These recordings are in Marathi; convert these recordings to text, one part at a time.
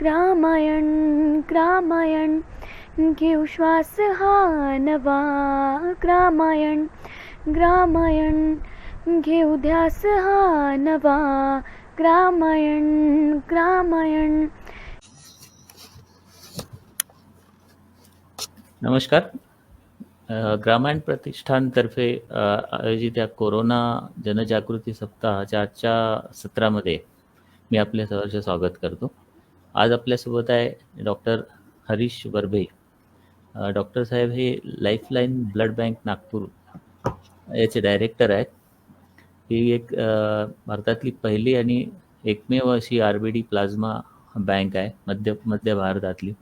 ग्रामायण ग्रामायण घेऊ श्वास हा नवा. ग्रामायण ग्रामायण घेऊ ध्यास हा नवा. ग्रामायण ग्रामायण. नमस्कार. ग्रामायण प्रतिष्ठानतर्फे आयोजित या कोरोना जनजागृती सप्ताहाच्या आजच्या सत्रामध्ये मी आपल्या सर्वांचे स्वागत करतो. आज आपल्यासोबत आहे डॉक्टर हरीश वर्भे. डॉक्टर साहेब हे लाईफलाईन ब्लड बँक नागपूर याचे डायरेक्टर आहेत. ही एक भारतातली पहिली आणि एकमेव अशी RBD प्लाझ्मा बँक आहे मध्य भारतातली,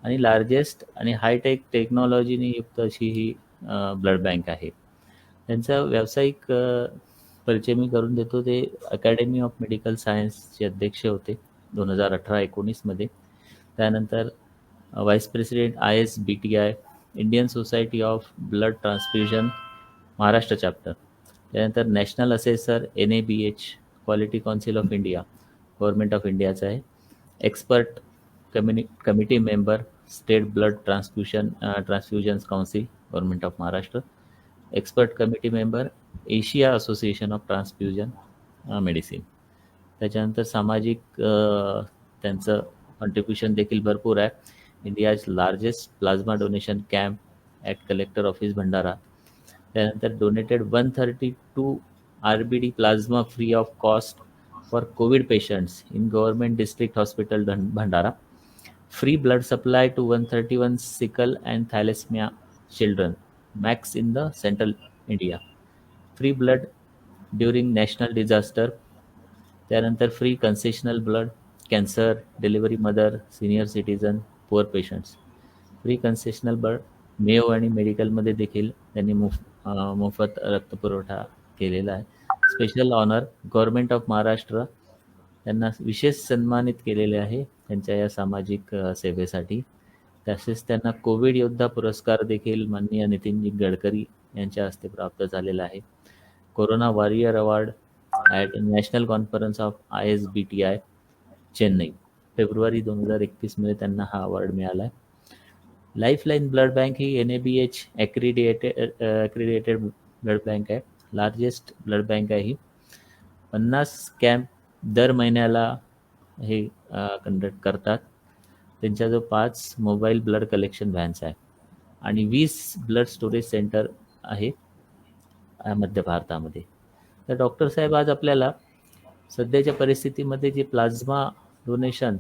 आणि लार्जेस्ट आणि हायटेक टेक्नॉलॉजीने युक्त अशी ही ब्लड बँक आहे. त्यांचा व्यावसायिक परिचय मी करून देतो. ते अकॅडमी ऑफ मेडिकल सायन्सचे अध्यक्ष होते 2018-19 मध्ये. त्यानंतर vice president ISBTI Indian society of blood transfusion Maharashtra chapter. त्यानंतर national assessor NABH quality council of India government of इंडियाचं आहे. Expert committee member state blood transfusions council government of Maharashtra. Expert committee member Asia association of transfusion medicine. त्याच्यानंतर सामाजिक त्यांचं कॉन्ट्रीब्युशन देखील भरपूर आहे. India's largest plasma donation camp at collector office Bhandara. त्यानंतर donated 132 RBD plasma free of cost for Covid patients in government district hospital Bhandara. Free blood supply to 131 sickle and thalassemia children, max in the central India. Free blood during national disaster. त्यानंतर free concessional blood cancer, delivery mother, senior citizen, poor patients. Free concessional blood Mayo आणि मेडिकलमध्ये देखील त्यांनी मोफत रक्तपुरवठा केलेला आहे. Special honour government of Maharashtra त्यांना विशेष सन्मानित केलेले आहे त्यांच्या या सामाजिक सेवेसाठी. तसेच त्यांना कोविड योद्धा पुरस्कार देखील माननीय नितीनजी गडकरी यांच्या हस्ते प्राप्त झालेला आहे. Corona warrior award at national conference of ISBTI Chennai February 2021 मध्ये त्यांना हा अवॉर्ड मिळाला आहे. लाईफलाईन ब्लड बँक ही NABH ॲक्रिडिएटेड ब्लड बँक आहे. लार्जेस्ट ब्लड बँक आहे ही. 50 कॅम्प दर महिन्याला हे कंडक्ट करतात. त्यांच्याजवळ 5 मोबाईल ब्लड कलेक्शन व्हॅन्स आहे आणि 20 ब्लड स्टोरेज सेंटर आहे मध्य भारतामध्ये. तर डॉक्टर साहेब आज आपल्याला सध्याच्या परिस्थितीमध्ये जे प्लाझ्मा डोनेशन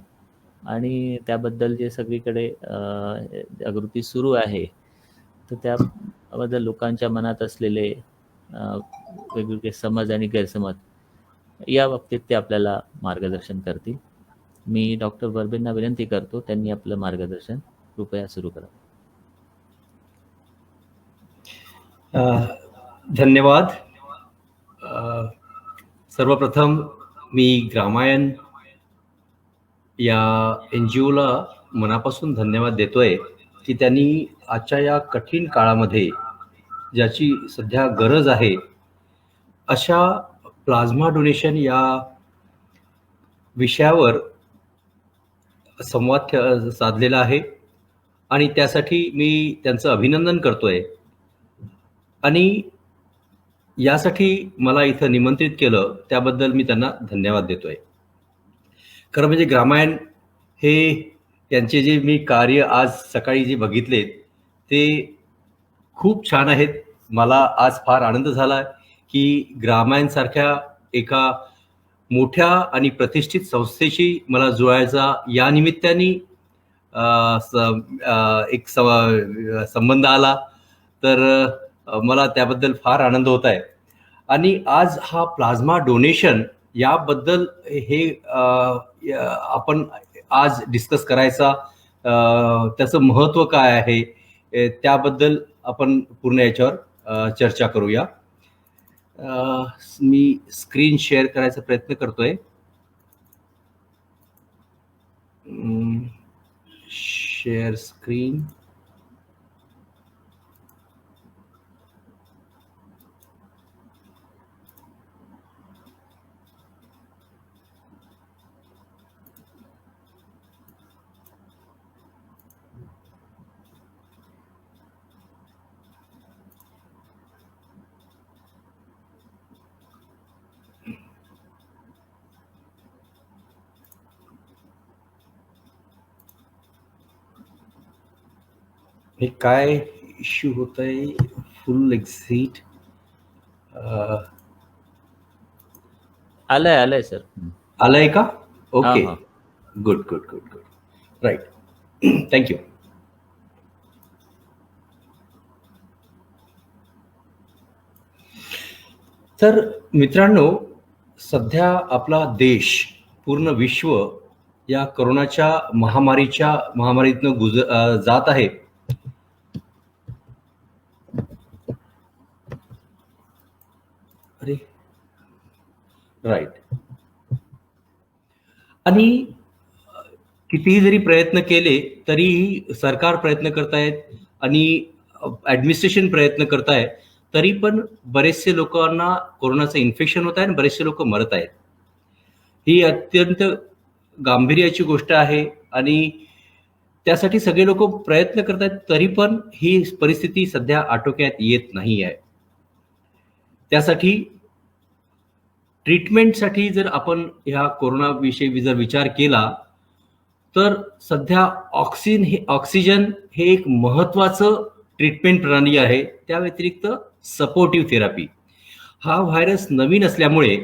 आणि त्याबद्दल जे सगळीकडे जागृती सुरू आहे, तर त्याबद्दल लोकांच्या मनात असलेले वेगवेगळे समज आणि गैरसमज या बाबतीत ते आपल्याला मार्गदर्शन करतील. मी डॉक्टर वर्बेंना विनंती करतो त्यांनी आपलं मार्गदर्शन कृपया सुरू करा. धन्यवाद. सर्वप्रथम मी ग्रामायण या NGOला मनापासून धन्यवाद देतोय की त्यांनी आजच्या या कठीण काळामध्ये ज्याची सध्या गरज आहे अशा प्लाझ्मा डोनेशन या विषयावर संवाद साधलेला आहे आणि त्यासाठी मी त्यांचं अभिनंदन करतोय. आणि यासाठी मला इथं निमंत्रित केलं त्याबद्दल मी त्यांना धन्यवाद देतोय. खरं म्हणजे ग्रामायण हे यांचे जे मी कार्य आज सकाळी जे बघितले ते खूप छान आहेत. मला आज फार आनंद झाला की ग्रामायणसारख्या एका मोठ्या आणि प्रतिष्ठित संस्थेशी मला जुळायचा या निमित्ताने एक संबंध आला. तर मला त्याबद्दल फार आनंद होत आहे. आणि आज हा प्लाझ्मा डोनेशन याबद्दल हे आपण आज डिस्कस करायचा, त्याचं महत्त्व काय आहे त्याबद्दल आपण पूर्ण याच्यावर चर्चा करूया. मी स्क्रीन शेअर करायचा प्रयत्न करतोय. Share screen. हे काय इश्यू होत आहे? फुल एक्झिट आलंय सर. आलंय का? हा ओके, हा. Good good good good, right. Thank you. तर मित्रांनो, सध्या आपला देश, पूर्ण विश्व या कोरोनाच्या महामारीतनं जात आहे. अरे राईट. आणि कितीही जरी प्रयत्न केले तरीही सरकार प्रयत्न करतायत आणि ऍडमिनिस्ट्रेशन प्रयत्न करताय, तरी पण बरेचसे लोकांना कोरोनाचं इन्फेक्शन होत आहे आणि बरेचसे लोक मरत आहेत. ही अत्यंत गांभीर्याची गोष्ट आहे आणि त्यासाठी सगळे लोक प्रयत्न करतात, तरी पण ही परिस्थिती सध्या आटोक्यात येत नाही आहे. त्यासाठी ट्रीटमेंटसाठी जर आपण ह्या कोरोनाविषयी जर विचार केला तर सध्या ऑक्सिजन हे एक महत्वाचं ट्रीटमेंट प्रणाली आहे. त्या व्यतिरिक्त सपोर्टिव्ह थेरपी. हा व्हायरस नवीन असल्यामुळे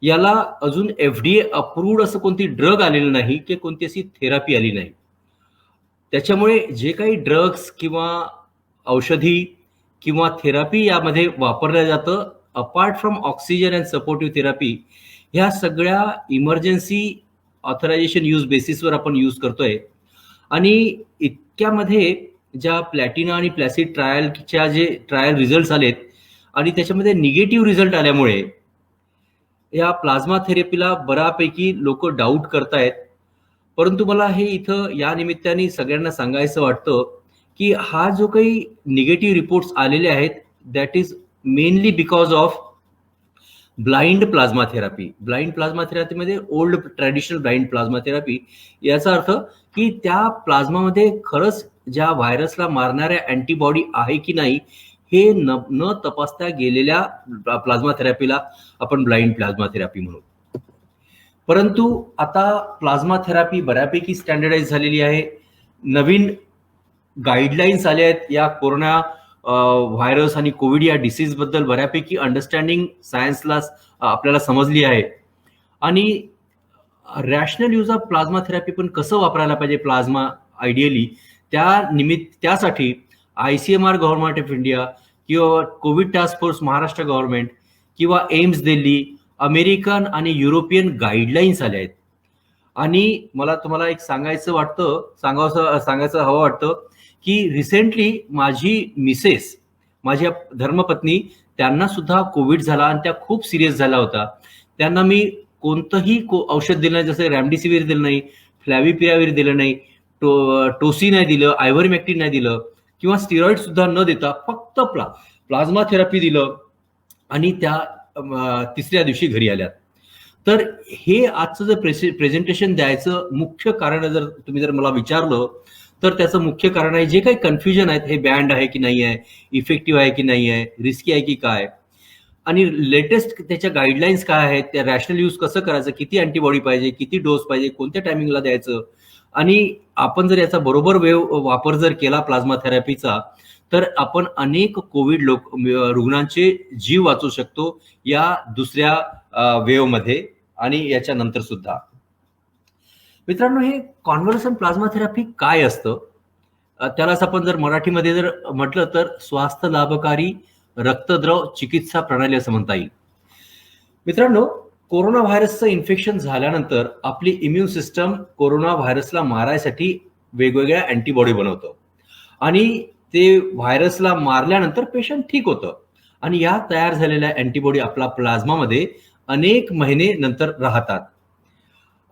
याला अजून FDA अप्रूव्ड असं कोणती ड्रग आलेलं नाही की कोणती अशी थेरपी आली नाही. त्याच्यामुळे जे काही ड्रग्स किंवा औषधी किंवा थेरपी यामध्ये वापरलं जातं, apart from oxygen and supportive therapy, ह्या सगळ्या इमर्जन्सी ऑथरायझेशन यूज बेसिसवर आपण यूज करतोय. आणि इतक्यामध्ये ज्या प्लॅटिना आणि प्लॅसिड ट्रायलच्या जे ट्रायल रिझल्ट आलेत आणि त्याच्यामध्ये निगेटिव्ह रिझल्ट आल्यामुळे या प्लाझ्मा थेरपीला बऱ्यापैकी लोक डाऊट करतायत. परंतु मला हे इथं या निमित्ताने सगळ्यांना सांगायचं वाटतं की हा जो काही निगेटिव्ह रिपोर्ट्स आलेले आहेत, that is mainly because of blind plasma therapy. Blind plasma थेरपीमध्ये old traditional blind plasma therapy, याचा अर्थ की त्या प्लाझ्मामध्ये खरंच ज्या व्हायरसला मारणाऱ्या अँटीबॉडी आहे की नाही हे न तपासता गेलेल्या प्लाझ्मा थेरपीला आपण ब्लाइंड प्लाझ्मा थेरपी म्हणू. परंतु आता प्लाझ्मा थेरपी बऱ्यापैकी स्टँडर्डाइज झालेली आहे. नवीन गाईडलाईन्स आल्या आहेत. या कोरोना व्हायरस आणि कोविड या डिसीज बद्दल बऱ्यापैकी अंडरस्टँडिंग सायन्सला आपल्याला समजली आहे. आणि rational use of plasma therapy पण कसं वापरायला पाहिजे प्लाझ्मा आयडियली, त्यासाठी ICMR गव्हर्नमेंट ऑफ इंडिया किंवा Covid task force Maharashtra government किंवा एम्स दिल्ली, अमेरिकन आणि युरोपियन गाईडलाईन्स आल्या आहेत. आणि मला तुम्हाला एक सांगायचं हवं वाटतं की रिसेंटली माझी मिसेस, माझ्या धर्मपत्नी, त्यांना सुद्धा कोविड झाला आणि त्या खूप सिरियस झाल्या होता. त्यांना मी कोणतंही औषध दिलं नाही, जसं रॅमडेसिविर दिलं नाही, फ्लॅविपिराविर दिलं नाही, टोसी नाही दिलं, आयव्हरमेक्टिन नाही दिलं किंवा स्टिरॉइड सुद्धा न देता फक्त प्लाझ्मा थेरपी दिलं आणि त्या तिसऱ्या दिवशी घरी आल्यात. तर हे आजचं जर प्रेझेंटेशन द्यायचं मुख्य कारण जर तुम्ही मला विचारलं तर त्याचं मुख्य कारण आहे जे काही कन्फ्युजन आहेत, हे बँड आहे की नाही आहे, इफेक्टिव्ह आहे की नाही आहे, रिस्की आहे की काय, आणि लेटेस्ट त्याच्या गाईडलाईन्स काय आहेत, त्या रॅशनल यूज कसं करायचं, किती अँटीबॉडी पाहिजे, किती डोस पाहिजे, कोणत्या टायमिंगला द्यायचं, आणि आपण जर याचा बरोबर वापर जर केला प्लाझ्मा थेरपीचा तर आपण अनेक कोविड रुग्णांचे जीव वाचवू शकतो या दुसऱ्या वेव्ह मध्ये आणि याच्या नंतर सुद्धा. मित्रांनो, हे कॉन्व्हल्सन प्लाझ्मा थेरपी काय असतं, त्यालाच आपण जर मराठीमध्ये जर म्हटलं तर स्वास्थ्य लाभकारी रक्तद्रव चिकित्सा प्रणाली असं म्हणता येईल. मित्रांनो, कोरोना व्हायरसचं इन्फेक्शन झाल्यानंतर आपली इम्युन सिस्टम कोरोना व्हायरसला मारायसाठी वेगवेगळ्या अँटीबॉडी बनवतं आणि ते व्हायरसला मारल्यानंतर पेशंट ठीक होतं आणि या तयार झालेल्या अँटीबॉडी आपला प्लाझ्मामध्ये अनेक महिने नंतर राहतात.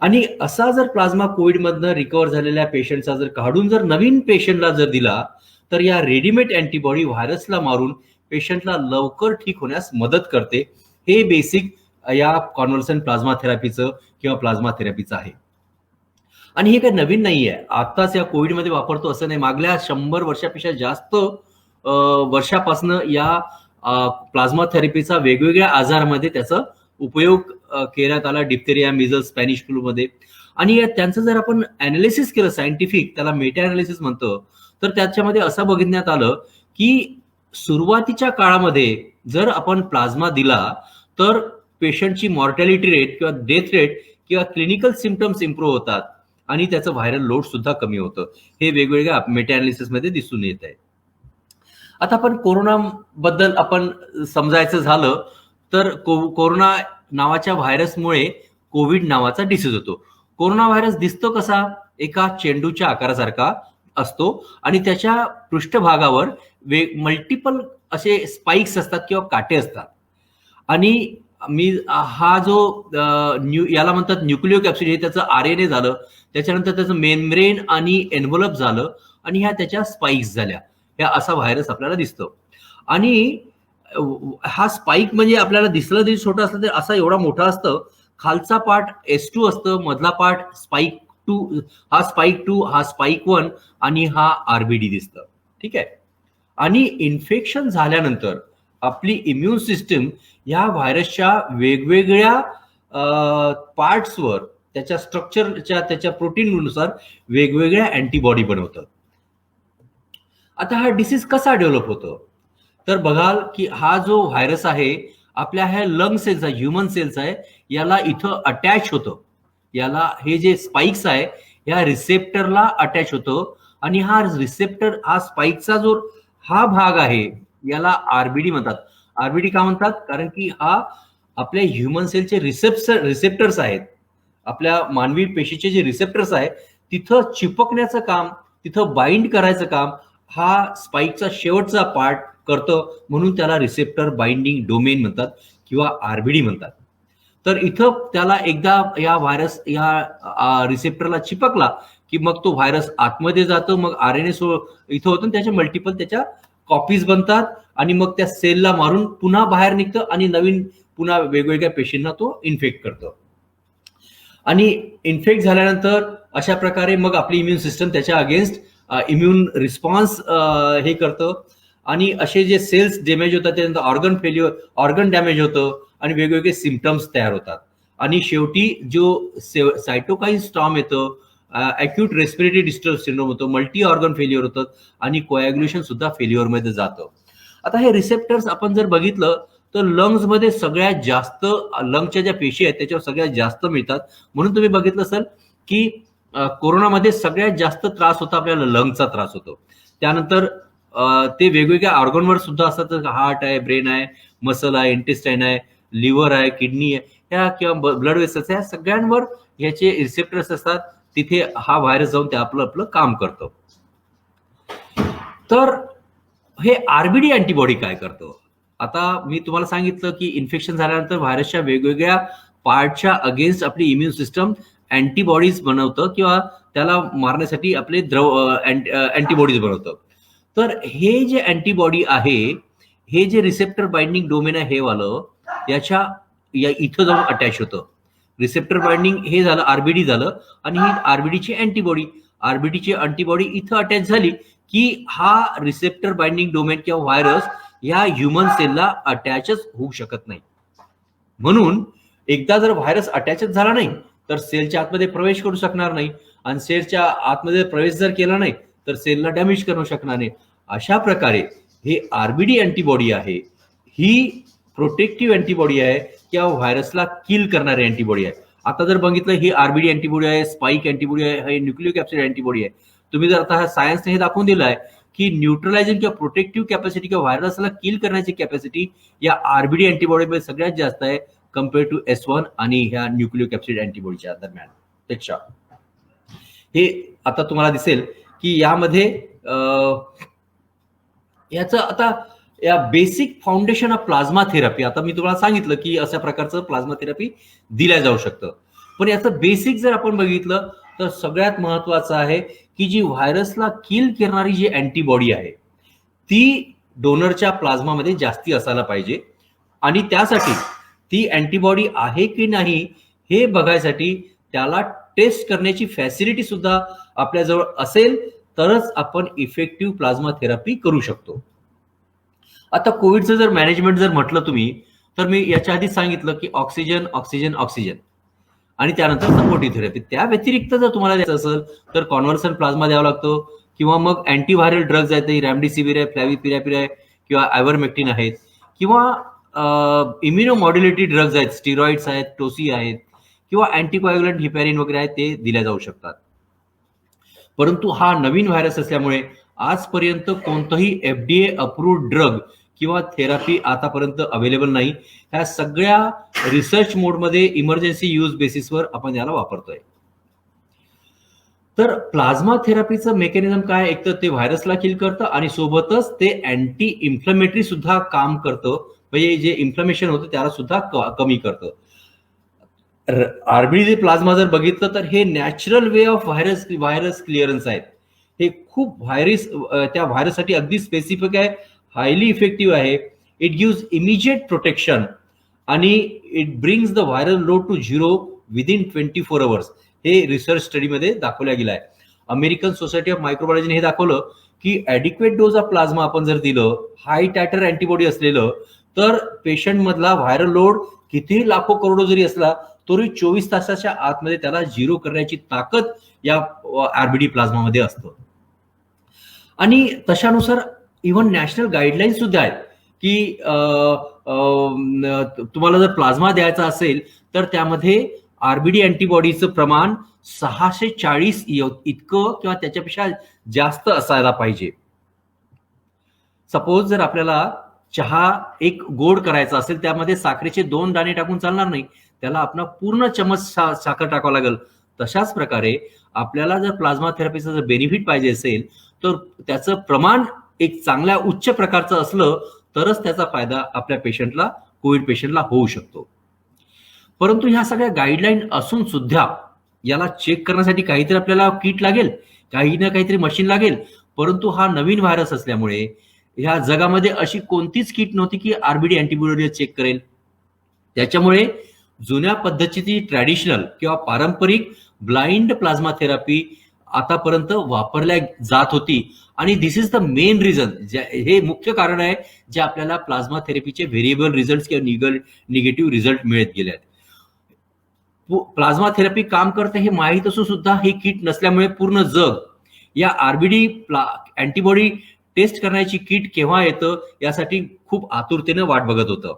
आणि असा जर प्लाझ्मा कोविडमधनं रिकव्हर झालेल्या पेशंटचा जर काढून जर नवीन पेशंटला जर दिला तर या रेडीमेड अँटीबॉडी व्हायरसला मारून पेशंटला लवकर ठीक होण्यास मदत करते. हे बेसिक या कॉन्व्हल्सन प्लाझ्मा थेरपीचं किंवा प्लाझ्मा थेरपीचं आहे. आणि हे काही नवीन नाही आहे, आत्ताच या कोविडमध्ये वापरतो असं नाही. मागल्या 100 वर्षापेक्षा जास्त वर्षापासून या प्लाझ्मा थेरपीचा वेगवेगळ्या आजारामध्ये त्याचा उपयोग करण्यात आला. डिप्थेरिया, मिझल्स, स्पॅनिश फ्लू मध्ये. आणि त्यांचं जर आपण अनालिसिस केलं सायंटिफिक, त्याला मेटा अनालिसिस म्हणतो, तर त्याच्यामध्ये असं बघण्यात आलं की सुरुवातीच्या काळामध्ये जर आपण प्लाझ्मा दिला तर पेशंटची मॉर्टॅलिटी रेट किंवा डेथ रेट किंवा क्लिनिकल सिम्पटम्स इम्प्रूव्ह होतात आणि त्याचं व्हायरल लोड सुद्धा कमी होतं. हे वेगवेगळ्या मेटा अनालिसिस मध्ये दिसून येत आहे. आता आपण कोरोना बद्दल आपण समजायचं झालं तर कोरोना नावाच्या व्हायरसमुळे कोविड नावाचा डिसीज होतो. कोरोना व्हायरस दिसतो कसा? एका चेंडूच्या आकारासारखा असतो आणि त्याच्या पृष्ठभागावर मल्टिपल असे स्पाइक्स असतात किंवा काटे असतात. आणि हा जो याला म्हणतात न्यूक्लिओ कॅप्सिड, हे त्याचं RNA झालं, त्याच्यानंतर त्याचं मेम्ब्रेन आणि एन्व्हलप झालं आणि ह्या त्याच्या स्पाइक्स झाल्या. ह्या असा व्हायरस आपल्याला दिसतो. आणि हा स्पाइक म्हणजे आपल्याला दिसलं तरी छोटा असलं तरी असा एवढा मोठा असतं. खालचा पार्ट S2 असतं, मधला पार्ट स्पाइक 2, हा स्पाइक 2, हा स्पाइक 1 आणि हा RBD दिसतं. ठीक आहे. आणि इन्फेक्शन झाल्यानंतर आपली इम्युन सिस्टम या व्हायरसच्या वेगवेगळ्या पार्ट्सवर त्याच्या स्ट्रक्चरच्या त्याच्या प्रोटीननुसार वेगवेगळ्या अँटीबॉडी बनवतात. आता हा डिसीज कसा डेव्हलप होतो? तर बघाल की हा जो व्हायरस आहे आपल्या ह्या लंग सेल्स आहे, ह्युमन सेल्स आहे, याला इथं अटॅच होतं. याला हे जे स्पाइक्स आहे या रिसेप्टरला अटॅच होतं आणि हा रिसेप्टर, हा स्पाइकचा जो हा भाग आहे याला RBD म्हणतात. RBD का म्हणतात? कारण की हा आपल्या ह्युमन सेलचे रिसेप्टर्स आहेत. आपल्या मानवी पेशीचे जे रिसेप्टर्स आहेत तिथं चिपकण्याचं काम, तिथं बाइंड करायचं काम हा स्पाइकचा शेवटचा पार्ट करतो, म्हणून त्याला रिसेप्टर बाइंडिंग डोमेन म्हणतात किंवा RBD म्हणतात. तर इथं त्याला एकदा या व्हायरस या रिसेप्टरला चिपकला की मग तो व्हायरस आतमध्ये जातो, मग RNA इथं होतं, त्याच्या मल्टिपल त्याच्या कॉपीज बनतात आणि मग त्या सेलला मारून पुन्हा बाहेर निघतं आणि नवीन पुन्हा वेगवेगळ्या पेशींना तो इन्फेक्ट करतो. आणि इन्फेक्ट झाल्यानंतर अशा प्रकारे मग आपली इम्युन सिस्टम त्याच्या अगेन्स्ट इम्युन रिस्पॉन्स हे करतं आणि असे जे सेल्स डॅमेज होतात त्यानंतर ऑर्गन डॅमेज होतं आणि वेगवेगळे सिम्पटम्स तयार होतात. आणि शेवटी जो सायटोकाईन स्टॉर्म येतो, अॅक्यूट रेस्पिरेटरी डिस्ट्रेस सिंड्रोम होतो, मल्टी ऑर्गन फेल्युअर होतं आणि कोॲग्युलेशन सुद्धा फेल्युअरमध्ये जातं. आता हे रिसेप्टर्स आपण जर बघितलं तर लंग्समध्ये सगळ्यात जास्त, लंगच्या ज्या पेशी आहेत त्याच्यावर सगळ्यात जास्त मिळतात. म्हणून तुम्ही बघितलं असेल की कोरोनामध्ये सगळ्यात जास्त त्रास होता आपल्याला लंगचा त्रास होतो. त्यानंतर ते वेगवेगळ्या ऑर्गनवर सुद्धा असतात. हार्ट आहे, ब्रेन आहे, मसल आहे, इंटेस्टाईन आहे, लिव्हर आहे, किडनी आहे, ह्या किंवा ब्लड वेसल्स, ह्या सगळ्यांवर ह्याचे रिसेप्टर्स असतात. तिथे हा व्हायरस जाऊन ते आपलं काम करतो. तर हे RBD अँटीबॉडी काय करतो? आता मी तुम्हाला सांगितलं की इन्फेक्शन झाल्यानंतर व्हायरसच्या वेगवेगळ्या पार्टच्या अगेन्स्ट आपली इम्युन सिस्टम अँटीबॉडीज बनवतं किंवा त्याला मारण्यासाठी आपले अँटीबॉडीज बनवतं. तर हे जे अँटीबॉडी आहे, हे जे रिसेप्टर बाइंडिंग डोमेन आहे हे वालं, या इथं जाऊन अटॅच होतं. रिसेप्टर बाइंडिंग हे झालं, RBD झालं, आणि ही RBDची अँटीबॉडी इथं अटॅच झाली की हा रिसेप्टर बाइंडिंग डोमेन किंवा व्हायरस या ह्युमन सेलला अटॅचच होऊ शकत नाही. म्हणून एकदा जर व्हायरस अटॅचच झाला नाही तर सेलच्या आतमध्ये प्रवेश करू शकणार नाही, आणि सेलच्या आतमध्ये प्रवेश जर केला नाही तर सेलला डॅमेज करू शकणार नाही. अशा प्रकारे हे RBD अँटीबॉडी आहे, ही प्रोटेक्टिव्ह अँटीबॉडी आहे किंवा व्हायरसला किल करणारी अँटीबॉडी आहे. आता जर बघितलं ही RBD अँटीबॉडी आहे, स्पाइक अँटीबॉडी आहे, हे न्यूक्लिओ कॅप्सिड अँटीबॉडी आहे. तुम्ही जर आता सायन्सने हे दाखवून दिलं आहे की न्यूट्रलायझिंग किंवा प्रोटेक्टिव्ह कॅपॅसिटी किंवा व्हायरसला किल करण्याची कॅपॅसिटी या RBD अँटीबॉडीमध्ये सगळ्यात जास्त आहे कम्पेअर टू S1 आणि ह्या न्यूक्लिओ कॅप्सिड अँटीबॉडीच्या दरम्यान पेक्षा. हे आता तुम्हाला दिसेल की यामध्ये याचं आता या basic foundation of plasma therapy, आता मी तुम्हाला सांगितलं की अशा प्रकारचं प्लाझ्मा थेरपी दिल्या जाऊ शकतं. पण याचं बेसिक जर आपण बघितलं तर सगळ्यात महत्वाचं आहे की जी व्हायरसला किल करणारी जी अँटीबॉडी आहे ती डोनरच्या प्लाझ्मामध्ये जास्ती असायला पाहिजे. आणि त्यासाठी ती अँटीबॉडी आहे की नाही हे बघायसाठी त्याला टेस्ट करण्याची फॅसिलिटी सुद्धा आपल्याजवळ असेल तरच आपण इफेक्टिव्ह प्लाझ्मा थेरपी करू शकतो. आता कोविडचं जर मॅनेजमेंट जर म्हटलं तुम्ही, तर मी याच्या आधी सांगितलं की ऑक्सिजन ऑक्सिजन ऑक्सिजन. आणि त्यानंतर सपोर्टिव्ह थेरपी. त्या व्यतिरिक्त जर तुम्हाला द्यायचं असेल तर कॉन्व्हर्सन प्लाझ्मा द्यावा लागतो किंवा मग अँटीव्हायरल ड्रग्ज आहेत, रॅमडेसिविर आहे, फ्लॅव्हिपिरापिर आहे किंवा आयव्हरमेक्टिन आहेत किंवा इम्युनोमॉड्युलेटेड ड्रग्ज आहेत, स्टिरॉइड्स आहेत, टोसी आहेत किंवा अँटीकोॲग्युलंट हिपॅरिन वगैरे आहेत, ते दिल्या जाऊ शकतात. परंतु हा नवीन व्हायरस असल्यामुळे आजपर्यंत कोणतंही FDA अप्रूव्ड ड्रग किंवा थेरपी आतापर्यंत अवेलेबल नाही. ह्या सगळ्या रिसर्च मोडमध्ये इमर्जन्सी यूज बेसिसवर आपण याला वापरतोय. तर प्लाझ्मा थेरपीचं मेकॅनिझम काय, एक तर ते व्हायरसला किल करतं आणि सोबतच ते अँटी इन्फ्लमेटरी सुद्धा काम करतं, म्हणजे जे इन्फ्लमेशन होतं त्याला सुद्धा कमी करतं. आरबीडी प्लाझ्मा जर बघितलं तर हे natural way of virus clearance आहेत. हे खूप त्या व्हायरससाठी अगदी स्पेसिफिक आहे, हायली इफेक्टिव्ह आहे. इट गिव्स इमिजिएट प्रोटेक्शन आणि it brings the viral load to 0 within 24 hours. हे रिसर्च स्टडीमध्ये दाखवल्या गेलं आहे. अमेरिकन सोसायटी ऑफ मायक्रोबायोलॉजीने हे दाखवलं की ॲडिक्वेट डोज ऑफ प्लाझ्मा आपण जर दिलं, हाय टायटर अँटीबॉडी असलेलं, तर पेशंट मधला व्हायरल लोड कितीही लाखो करोडो जरी असला तरी 24 तासाच्या आतमध्ये त्याला 0 करण्याची ताकद या आरबीडी प्लाझ्मामध्ये असतं. आणि तशानुसार इव्हन नॅशनल गाईडलाईन्स सुद्धा आहेत की तुम्हाला जर प्लाझ्मा द्यायचा असेल तर त्यामध्ये आरबीडी अँटीबॉडीचं प्रमाण 640 इतकं किंवा त्याच्यापेक्षा जास्त असायला पाहिजे. सपोज जर आपल्याला चहा एक गोड करायचा असेल, त्यामध्ये साखरेचे 2 दाणे टाकून चालणार नाही, त्याला आपला पूर्ण चमच साखर टाकावं लागेल. तशाच प्रकारे आपल्याला जर प्लाझ्मा थेरपीचं जर बेनिफिट पाहिजे असेल तर त्याचं प्रमाण एक चांगल्या उच्च प्रकारचं असलं तरच त्याचा फायदा आपल्या पेशंटला, कोविड पेशंटला होऊ शकतो. परंतु ह्या सगळ्या गाईडलाईन असून सुद्धा याला चेक करण्यासाठी काहीतरी आपल्याला किट लागेल, काही ना काहीतरी मशीन लागेल. परंतु हा नवीन व्हायरस असल्यामुळे ह्या जगामध्ये अशी कोणतीच किट नव्हती की आरबीडी अँटीबॉडी चेक करेल. त्याच्यामुळे जुन्या पद्धतीची ट्रॅडिशनल किंवा पारंपरिक ब्लाइंड प्लाझ्मा थेरपी आतापर्यंत वापरल्या जात होती आणि दिस इज द मेन रिझन, हे मुख्य कारण आहे जे आपल्याला प्लाझ्मा थेरपीचे व्हेरिएबल रिझल्ट किंवा निगेटिव्ह रिझल्ट मिळत गेले आहेत. प्लाझ्मा थेरपी काम करते हे माहीत असून सुद्धा ही किट नसल्यामुळे पूर्ण जग या आरबीडी अँटीबॉडी टेस्ट करण्याची किट केव्हा येतं यासाठी खूप आतुरतेने वाट बघत होतं.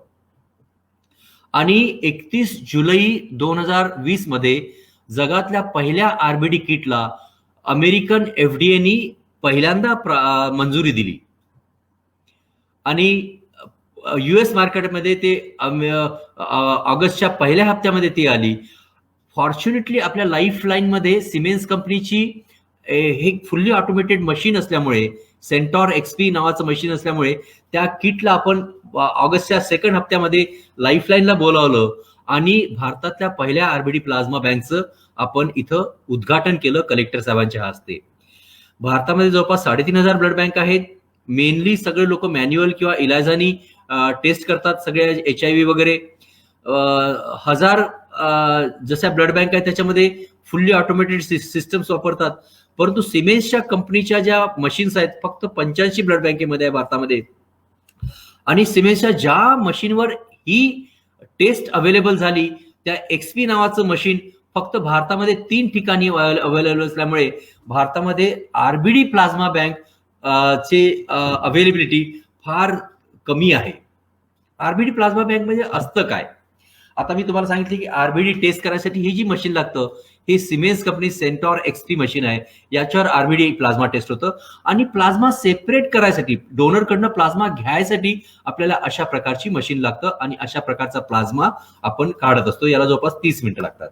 आणि 31 जुलै 2020 मध्ये जगातल्या पहिल्या आरबीडी किटला अमेरिकन एफडीएनी पहिल्यांदा मंजुरी दिली आणि US मार्केटमध्ये ते ऑगस्टच्या पहिल्या हप्त्यामध्ये ती आली. फॉर्च्युनेटली आपल्या लाईफ लाईन मध्ये सिमेन्स कंपनीची हे फुल्ली ऑटोमेटेड मशीन असल्यामुळे, सेंटॉर XP नावाचं मशीन असल्यामुळे त्या किटला आपण ऑगस्टच्या सेकंड हप्त्यामध्ये लाईफलाईनला बोलावलं आणि भारतातल्या पहिल्या आरबीडी प्लाझ्मा बँकचं आपण इथं उद्घाटन केलं कलेक्टर साहेबांच्या हस्ते. भारतामध्ये जवळपास 3,500 ब्लड बँक आहेत. मेनली सगळे लोक मॅन्युअल किंवा इलाजानी टेस्ट करतात, सगळे HIV वगैरे. 1000 जशा ब्लड बँक आहेत त्याच्यामध्ये फुल्ली ऑटोमेटेड सिस्टम्स वापरतात. परंतु सिमेन्सच्या कंपनीच्या ज्या मशीन्स आहेत फक्त 85 ब्लड बँकेमध्ये आहे भारतामध्ये. आणि सिमेन्सच्या ज्या मशीनवर ही टेस्ट अवेलेबल झाली त्या XP नावाचं मशीन फक्त भारतामध्ये 3 ठिकाणी अवेलेबल असल्यामुळे भारतामध्ये आरबीडी प्लाझ्मा बँक चे अवेलेबिलिटी फार कमी आहे. आरबीडी प्लाझ्मा बँक म्हणजे असतं काय, आता मी तुम्हाला सांगितले की आरबीडी टेस्ट करायसाठी ही जी मशीन लागतं ही Siemens company Centaur XP machine आहे. याच्यावर आरबीडी प्लाझ्मा टेस्ट होतं आणि प्लाझ्मा सेपरेट करायसाठी, डोनरकडनं प्लाझ्मा घ्यायसाठी आपल्याला अशा प्रकारची मशीन लागतं आणि अशा प्रकारचा प्लाझ्मा आपण काढत असतो. याला जवळपास 30 मिनिटं लागतात.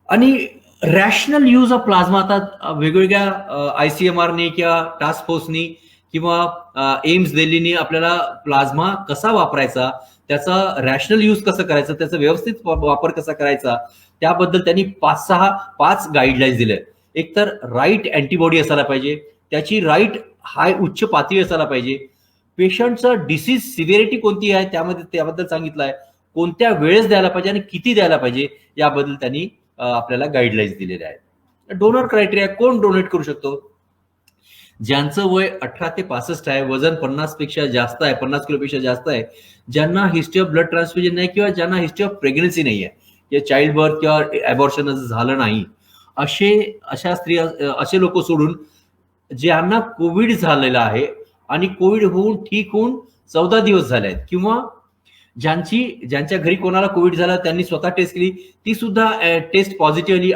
आणि रॅशनल यूज ऑफ प्लाझ्मा आता वेगवेगळ्या ICMRने किंवा टास्क फोर्सनी किंवा एम्स दिल्लीनी आपल्याला प्लाझ्मा कसा वापरायचा, त्याचा रॅशनल यूज कसं करायचं, त्याचा व्यवस्थित वापर कसा करायचा त्याबद्दल त्यांनी 5 गाईडलाईन्स दिल्या. एक तर राईट अँटीबॉडी असायला पाहिजे, त्याची राईट हाय उच्च पातळी असायला पाहिजे, पेशंटचं डिसीज सिव्हिरिटी कोणती आहे त्याबद्दल सांगितलं आहे, कोणत्या वेळेस द्यायला पाहिजे आणि किती द्यायला पाहिजे याबद्दल त्यांनी आपल्याला गाईडलाईन्स दिलेल्या आहेत. डोनर क्रायटेरिया, कोण डोनेट करू शकतो, ज्यांचं वय 18 ते 65 आहे, वजन 50 पेक्षा जास्त आहे, 50 किलोपेक्षा जास्त आहे, ज्यांना हिस्ट्री ऑफ ब्लड ट्रान्सफ्युजन नाही किंवा ज्यांना हिस्ट्री ऑफ प्रेग्नन्सी नाही आहे, या चाइल्ड बर्थ किंवा अबॉर्शन झालं नाही, अशा स्त्रिया, असे लोक सोडून ज्यांना कोविड झालेला आहे आणि कोविड होऊन ठीक होऊन 14 दिवस झाले आहेत, किंवा ज्यांच्या घरी कोणाला कोविड झाला त्यांनी स्वतः टेस्ट केली, ती सुद्धा टेस्ट पॉझिटिव्ह आली,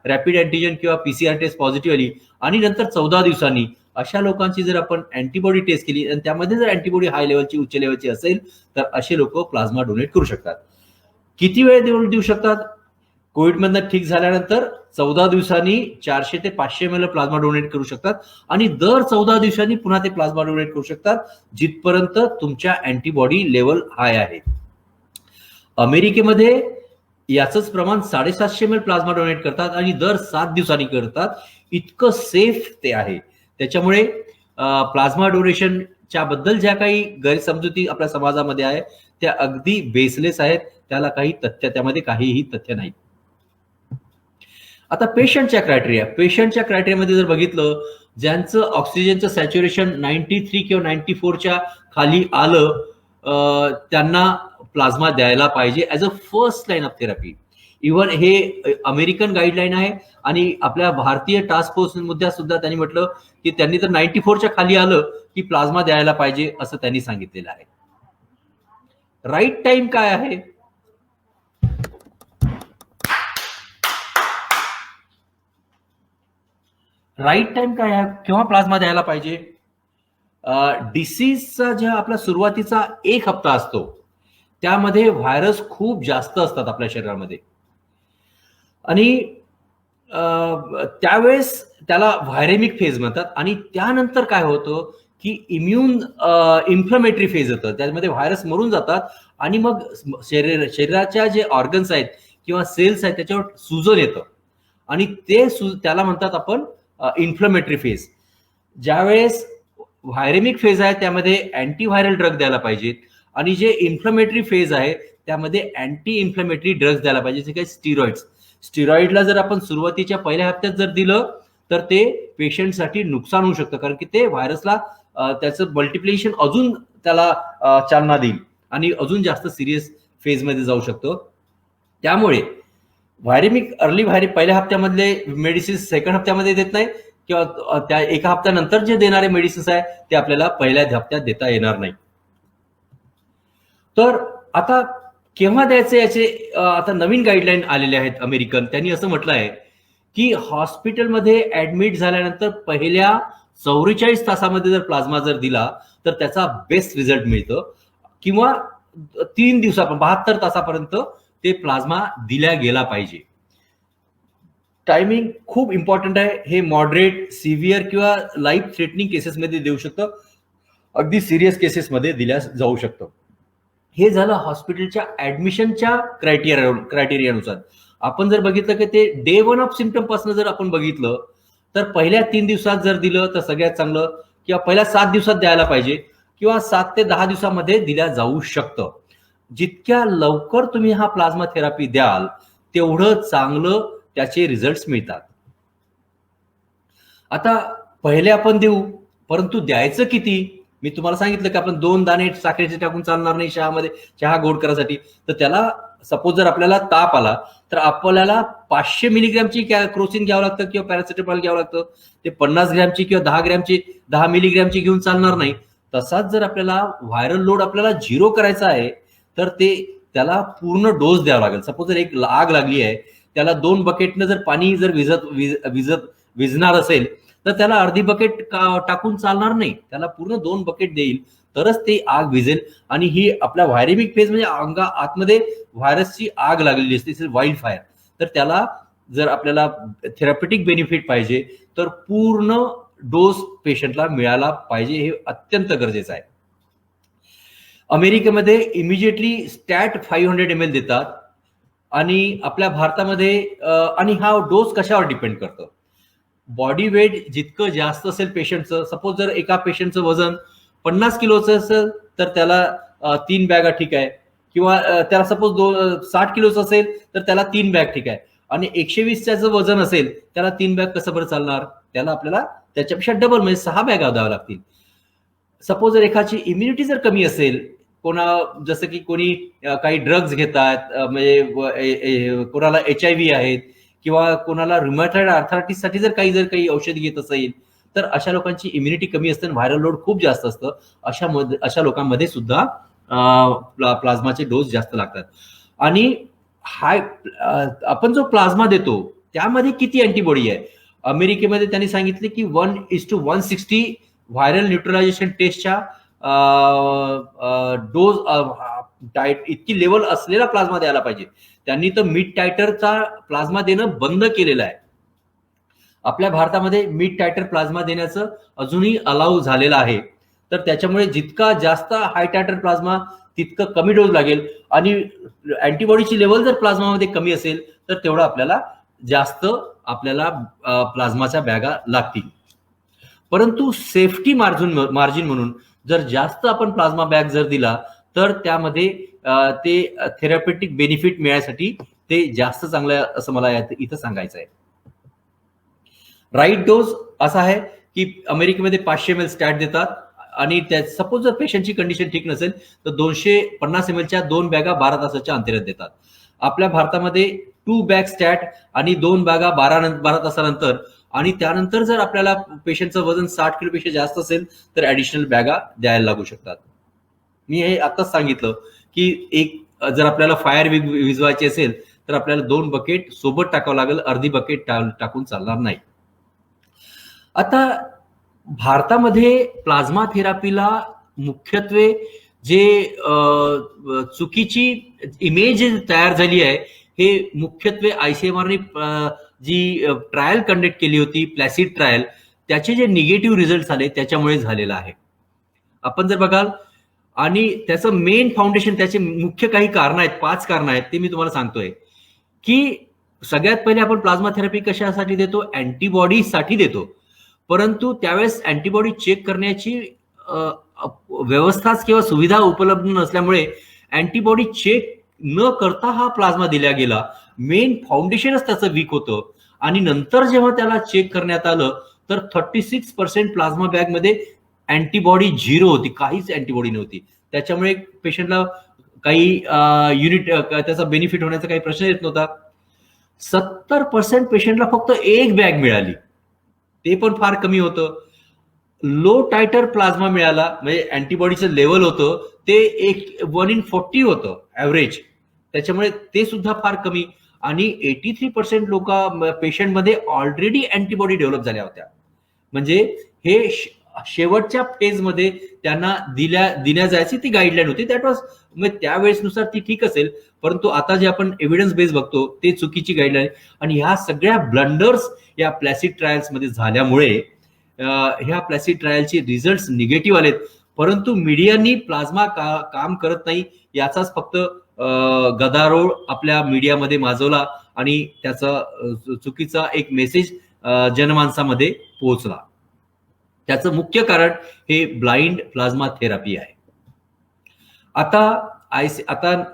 रॅपिड अँटीजन किंवा पीसीआर टेस्ट पॉझिटिव्ह आली, आणि नंतर 14 दिवसांनी अशा लोकांची जर आपण अँटीबॉडी टेस्ट केली आणि त्यामध्ये जर अँटीबॉडी हाय लेवलची, उच्च लेवलची असेल, तर असे लोक प्लाझ्मा डोनेट करू शकतात. किती वेळ देऊ शकतात? कोविडमधनं ठीक झाल्यानंतर 14 दिवसांनी 400 ते 500 ml प्लाझ्मा डोनेट करू शकतात, आणि दर 14 दिवसांनी पुन्हा ते प्लाझ्मा डोनेट करू शकतात जिथपर्यंत तुमच्या अँटीबॉडी लेवल हाय आहे. अमेरिकेमध्ये याचंच प्रमाण 750 ml प्लाझ्मा डोनेट करतात आणि दर 7 दिवसांनी करतात. इतकं सेफ ते आहे. त्याच्यामुळे प्लाझ्मा डोनेशनच्या बद्दल ज्या काही गैरसमजुती आपल्या समाजामध्ये आहे त्या अगदी बेसलेस आहेत. त्यामध्ये काहीही तथ्य नाही. आता पेशंटच्या क्रायटेरियामध्ये जर बघितलं, ज्यांचं ऑक्सिजनचं सॅच्युरेशन 93 किंवा 94च्या खाली आलं, त्यांना प्लाझ्मा द्यायला पाहिजे as a first line of therapy. Even हे अमेरिकन गाईडलाईन आहे, आणि आपल्या भारतीय टास्क फोर्स मध्ये सुद्धा त्यांनी म्हटलं की त्यांनी तर 94च्या खाली आलं की प्लाझ्मा द्यायला पाहिजे असं त्यांनी सांगितलेलं आहे. राईट टाइम काय आहे? राईट टाइम काय आहे? केव्हा प्लाझ्मा द्यायला पाहिजे? डिसीजचा जेव्हा आपला सुरुवातीचा 1 हप्ता असतो त्यामध्ये व्हायरस खूप जास्त असतात आपल्या शरीरामध्ये, आणि त्यावेळेस त्याला व्हायरेमिक फेज म्हणतात. आणि त्यानंतर काय होतं की इन्फ्लमेटरी फेज येतं, त्यामध्ये व्हायरस मरून जातात, आणि मग शरीराच्या जे ऑर्गन्स आहेत किंवा सेल्स आहेत त्याच्यावर सुजन येतं, आणि त्याला म्हणतात आपण इन्फ्लमेटरी फेज. ज्यावेळेस व्हायरेमिक फेज आहे त्यामध्ये अँटीव्हायरल ड्रग द्यायला पाहिजेत, आणि जे इन्फ्लमेटरी फेज आहे त्यामध्ये अँटी इन्फ्लमेटरी ड्रग्स द्यायला पाहिजे, जे काही स्टिरॉइडला जर आपण सुरुवातीच्या पहिल्या हप्त्यात जर दिलं तर ते पेशंटसाठी नुकसान होऊ शकतं, कारण की ते व्हायरसला त्याचं मल्टिप्लिकेशन अजून त्याला चालना देईल आणि अजून जास्त सिरियस फेजमध्ये जाऊ शकतो. त्यामुळे पहिल्या हप्त्यामधले मेडिसिन सेकंड हप्त्यामध्ये देत नाही, किंवा त्या एका हप्त्यानंतर जे देणारे मेडिसिन्स आहे ते आपल्याला पहिल्या हप्त्यात देता येणार नाही. तर आता केव्हा द्यायचे याचे आता नवीन गाईडलाईन आलेले आहेत अमेरिकन. त्यांनी असं म्हटलं आहे की हॉस्पिटलमध्ये ऍडमिट झाल्यानंतर पहिल्या 44 तासामध्ये जर प्लाझ्मा जर दिला तर त्याचा बेस्ट रिझल्ट मिळतं, किंवा 3 दिवसापर्यंत 72 तासापर्यंत ते प्लाझ्मा दिल्या गेला पाहिजे. टायमिंग खूप इम्पॉर्टंट आहे. हे मॉडरेट, सिव्हिअर किंवा लाईफ थ्रेटनिंग केसेसमध्ये देऊ शकतं, अगदी सिरियस केसेसमध्ये दिल्या जाऊ शकतं. हे झालं हॉस्पिटलच्या ऍडमिशनच्या क्रायटेरियानुसार. आपण जर बघितलं की ते डे 1 ऑफ सिम्पटम पासून जर आपण बघितलं तर पहिल्या 3 दिवसात जर दिलं तर सगळ्यात चांगलं, किंवा पहिल्या 7 दिवसात द्यायला पाहिजे, किंवा 7 ते 10 दिवसामध्ये दिल्या जाऊ शकतं. जितक्या लवकर तुम्ही हा प्लाझ्मा थेरपी द्याल तेवढं चांगलं त्याचे रिझल्ट मिळतात. आता पहिले आपण देऊ, परंतु द्यायचं किती? मी तुम्हाला सांगितलं की आपण 2 दाणे साखरेचे टाकून चालणार नाही चहा गोड करायसाठी. तर त्याला सपोज जर आपल्याला ताप आला तर आपल्याला 500 मिलीग्रॅमची क्रोसिन घ्यावं लागतं किंवा पॅरासिटामॉल घ्यावं लागतं. ते 50 ग्रॅमची किंवा 10 मिलीग्रॅमची घेऊन चालणार नाही. तसाच जर आपल्याला व्हायरल लोड आपल्याला 0 करायचा आहे तर त्याला पूर्ण डोस द्यावा लागेल. सपोज जर एक आग लागली आहे, त्याला 2 बकेटनं जर पाणी जर विझणार असेल तर त्याला अर्धी बकेट टाकून चालणार नाही, त्याला पूर्ण 2 बकेट देईल तरच ते आग विझेल. आणि ही आपल्या व्हायरेमिक फेज म्हणजे आतमध्ये व्हायरसची आग लागलेली असते, वाईल्ड फायर. तर त्याला जर आपल्याला थेरपेटिक बेनिफिट पाहिजे तर पूर्ण डोस पेशंटला मिळाला पाहिजे, हे अत्यंत गरजेचं आहे. अमेरिकेमध्ये इमिजिएटली स्टॅट 500 ml देतात, आणि आपल्या भारतामध्ये आणि हा डोस कशावर डिपेंड करतं? बॉडी वेट जितकं जास्त असेल पेशंटचं, सपोज जर एका पेशंटचं वजन 50 किलोचं असेल तर त्याला 3 बॅगा ठीक आहे, किंवा त्याला सपोज 60 किलोचं असेल तर त्याला 3 बॅग ठीक आहे, आणि 120चं वजन असेल त्याला 3 बॅग कसं बरं चालणार? त्याला आपल्याला त्याच्यापेक्षा डबल म्हणजे 6 बॅगा द्याव्या लागतील. सपोज जर एखाची इम्युनिटी जर कमी असेल, जसं की कोणी काही ड्रग्ज घेतात, म्हणजे कोणाला HIV आहेत किंवा कोणाला रुमॅटॉइड आर्थरायटिससाठी जर काही औषध घेत असेल, तर अशा लोकांची इम्युनिटी कमी असते आणि व्हायरल लोड खूप जास्त असतं. अशा लोकांमध्ये सुद्धा प्लाझ्माचे डोस जास्त लागतात. आणि आपण जो प्लाझ्मा देतो त्यामध्ये किती अँटीबॉडी आहे? अमेरिकेमध्ये त्यांनी सांगितले की 1:160 व्हायरल न्यूट्रलायझेशन टेस्टच्या डोस इतकी लेवल असलेला प्लाझ्मा द्यायला पाहिजे. त्यांनी तर मिड टायटरचा प्लाझ्मा देणं बंद केलेलं आहे. आपल्या भारतामध्ये मिड टायटर प्लाझ्मा देण्याचं अजूनही अलाउ झालेलं आहे. तर त्याच्यामुळे जितका जास्त हाय टायटर प्लाझ्मा तितकं कमी डोस लागेल आणि अँटीबॉडीची लेवल जर प्लाझ्मामध्ये कमी असेल तर तेवढं आपल्याला प्लाझ्माच्या बॅगा लागतील. परंतु सेफ्टी मार्जिन म्हणून जर जास्त आपण प्लाझ्मा बॅग जर दिला तर त्यामध्ये ते थेरपेटिक बेनिफिट मिळण्यासाठी ते जास्त चांगलं आहे असं मला इथं सांगायचं आहे. राईट डोस असा आहे की अमेरिकेमध्ये 500 ml स्टॅट देतात आणि सपोज जर पेशंटची कंडिशन ठीक नसेल तर 250 ml च्या 2 बॅगा 12 तासाच्या अंतरात देतात. आपल्या भारतामध्ये 2 बॅग स्टॅट आणि 2 बॅगा 12 तासानंतर, आणि त्यानंतर जर आपल्याला पेशंटचं वजन 60 किलोपेक्षा जास्त असेल तर ऍडिशनल बॅगा द्यायला लागू शकतात. मी हे आताच सांगितलं की जर आपल्याला फायर विझवायची असेल तर आपल्याला 2 बकेट सोबत टाकावं लागेल, अर्धी बकेट टाकून चालणार नाही. आता भारतामध्ये प्लाझ्मा थेरपीला मुख्यत्वे जे चुकीची इमेज तयार झाली आहे हे मुख्यत्वे ICMRने जी ट्रायल कंडक्ट केली होती, प्लॅसिड ट्रायल, त्याचे जे निगेटिव्ह रिझल्ट आले त्याच्यामुळे झालेलं आहे. आपण जर बघाल आणि त्याचं मेन फाउंडेशन, त्याचे मुख्य काही कारण आहेत, 5 कारण आहेत, ते मी तुम्हाला सांगतोय. की सगळ्यात पहिले आपण प्लाझ्मा थेरपी कशासाठी देतो? अँटीबॉडीसाठी देतो. परंतु त्यावेळेस अँटीबॉडी चेक करण्याची व्यवस्थाच किंवा सुविधा उपलब्ध नसल्यामुळे अँटीबॉडी चेक न करता हा प्लाझ्मा दिला गेला. मेन फाउंडेशनच त्याचं वीक होतं. आणि नंतर जेव्हा त्याला चेक करण्यात आलं तर 36% प्लाझ्मा बॅग मध्ये अँटीबॉडी 0 होती, काहीच अँटीबॉडी नव्हती. त्याच्यामुळे पेशंटला काही त्याचा बेनिफिट होण्याचा काही प्रश्न येत नव्हता. 70% पेशंटला फक्त 1 बॅग मिळाली, ते पण फार कमी होतं. लो टायटर प्लाझ्मा मिळाला, म्हणजे अँटीबॉडीचं लेवल होतं ते 1:40 होतं ऍव्हरेज, त्याच्यामुळे ते सुद्धा फार कमी. आणि 83% पेशंटमध्ये ऑलरेडी अँटीबॉडी डेव्हलप झाल्या होत्या. म्हणजे हे शेवटच्या फेजमध्ये त्यांना दिल्या जायची ती गाईडलाईन होती. दॅट वॉज, म्हणजे त्यावेळेसनुसार ती ठीक असेल, परंतु आता जे आपण एव्हिडन्स बेस बघतो ते चुकीची गाईडलाईन. आणि ह्या सगळ्या ब्लंडर्स या प्लॅसिड ट्रायल्स मध्ये झाल्यामुळे ह्या प्लॅसिड ट्रायलचे रिझल्ट निगेटिव्ह आलेत. परंतु मीडियानी प्लाझ्मा काम करत नाही याचाच फक्त गदारोळ आपल्या मीडियामध्ये माजवला आणि त्याचा चुकीचा एक मेसेज जनमानसामध्ये पोहोचला. त्याचं मुख्य कारण हे ब्लाइंड प्लाझ्मा थेरपी आहे. आता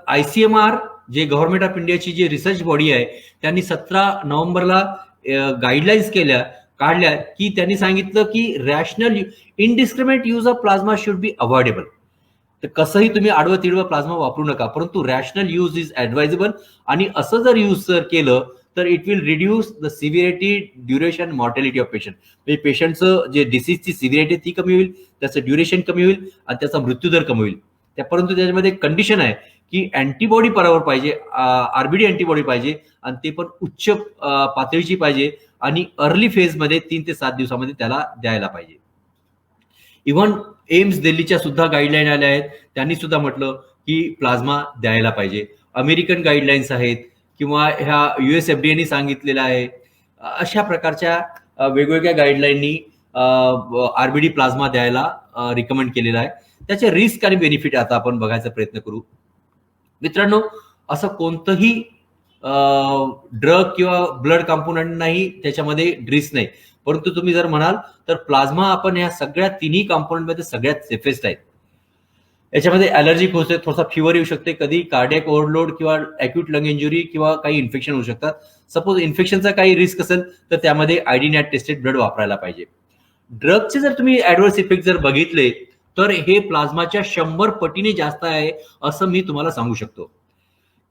ICMR जे गव्हर्नमेंट ऑफ इंडियाची जी रिसर्च बॉडी आहे त्यांनी 17 नोव्हेंबरला गाईडलाईन्स काढल्या की त्यांनी सांगितलं की rational indiscriminate use of plasma should be avoidable. तर कसंही तुम्ही आडवं तिडवं प्लाझ्मा वापरू नका, परंतु रॅशनल यूज इज ऍडवायजेबल. आणि असं जर यूज केलं तर it will reduce the severity, duration, mortality of patient. म्हणजे पेशंटचं जे डिसीजची सिव्हिरिटी ती कमी होईल, त्याचं ड्युरेशन कमी होईल आणि त्याचा मृत्यूदर कमी होईल. परंतु त्याच्यामध्ये कंडिशन आहे की अँटीबॉडी बरोबर पाहिजे, RBD अँटीबॉडी पाहिजे आणि ते पण उच्च पातळीची पाहिजे आणि अर्ली फेजमध्ये 3 ते 7 दिवसामध्ये त्याला द्यायला पाहिजे. इव्हन एम्स दिल्लीच्या सुद्धा गाईडलाईन आल्या आहेत, त्यांनी सुद्धा म्हटलं की प्लाझ्मा द्यायला पाहिजे. अमेरिकन गाईडलाईन्स आहेत किंवा ह्या US FDAने सांगितलेलं आहे. अशा प्रकारच्या वेगवेगळ्या गाईडलाईननी RBD प्लाझ्मा द्यायला रिकमेंड केलेला आहे. त्याचे रिस्क आणि बेनिफिट आता आपण बघायचा प्रयत्न करू. मित्रांनो, असं कोणतंही ड्रग किंवा ब्लड कंपोनंट नाही त्याच्यामध्ये रिस्क नाही. परंतु तुम्ही जर म्हणाल तर प्लाझ्मा आपण या सगळ्या 3 कंपोनंट मध्ये सगळ्यात सेफेस्ट आहेत. याच्यामध्ये ॲलर्जी होऊ शकते, थोडासा फिवर येऊ शकते, कधी कार्डियक ओव्हरलोड किंवा ॲक्यूट लंग इंजुरी किंवा काही इन्फेक्शन होऊ शकतात. सपोज इन्फेक्शनचा काही रिस्क असेल तर त्यामध्ये आयडी-नॅट टेस्टेड ब्लड वापरायला पाहिजे. ड्रगचे जर तुम्ही ॲडव्हर्स इफेक्ट जर बघितले तर हे प्लाझ्माच्या 100 पटीने जास्त आहे असं मी तुम्हाला सांगू शकतो.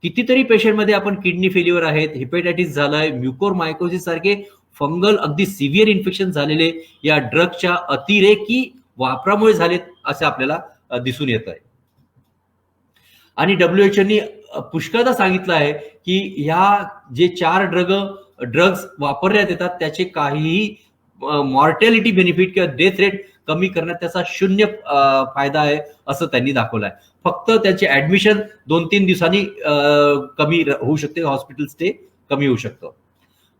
कितीतरी पेशंटमध्ये आपण किडनी फेल्युअर आहेत, हेपेटायटिस झालंय, म्युकोरमायकोसिस सारखे फंगल अगदी सिव्हिअर इन्फेक्शन झालेले या ड्रगच्या अतिरेकी वापरामुळे झालेत असं आपल्याला दिसून येत आहे. आणि WHO पुष्कळदा सांगितलं आहे की ह्या जे 4 ड्रग्स वापरण्यात येतात त्याचे काहीही मॉर्टॅलिटी बेनिफिट किंवा डेथ रेट कमी करण्यात त्याचा 0 फायदा आहे असं त्यांनी दाखवलं आहे. फक्त त्याचे ऍडमिशन 2-3 दिवसांनी कमी होऊ शकते, हॉस्पिटल स्टे कमी होऊ शकतो.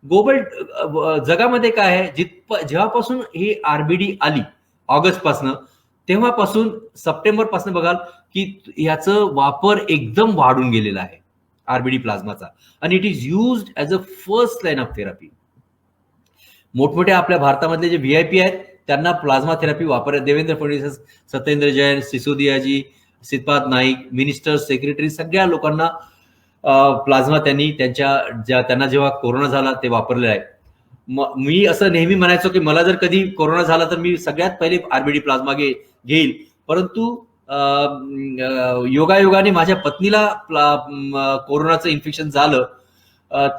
ग्लोबल जगामध्ये काय आहे, जेव्हापासून ही आरबीडी आली ऑगस्ट पासून, तेव्हापासून सप्टेंबर पासून बघाल की याचं वापर एकदम वाढून गेलेला आहे आरबीडी प्लाझ्माचा, आणि it is used as a first line of therapy. मोठमोठे आपल्या भारतामधले जे VIP आहेत त्यांना प्लाझ्मा थेरपी वापर, देवेंद्र फडणवीस, सत्येंद्र जैन, सिसोदियाजी, श्रीपाद नाईक, मिनिस्टर, सेक्रेटरी, सगळ्या लोकांना प्लाझ्मा त्यांनी त्यांना जेव्हा कोरोना झाला ते वापरले आहे. मी असं नेहमी म्हणायचो की मला जर कधी कोरोना झाला तर मी सगळ्यात पहिले आरबीडी प्लाझ्मा घेईल, परंतु योगायोगाने माझ्या पत्नीला कोरोनाचं इन्फेक्शन झालं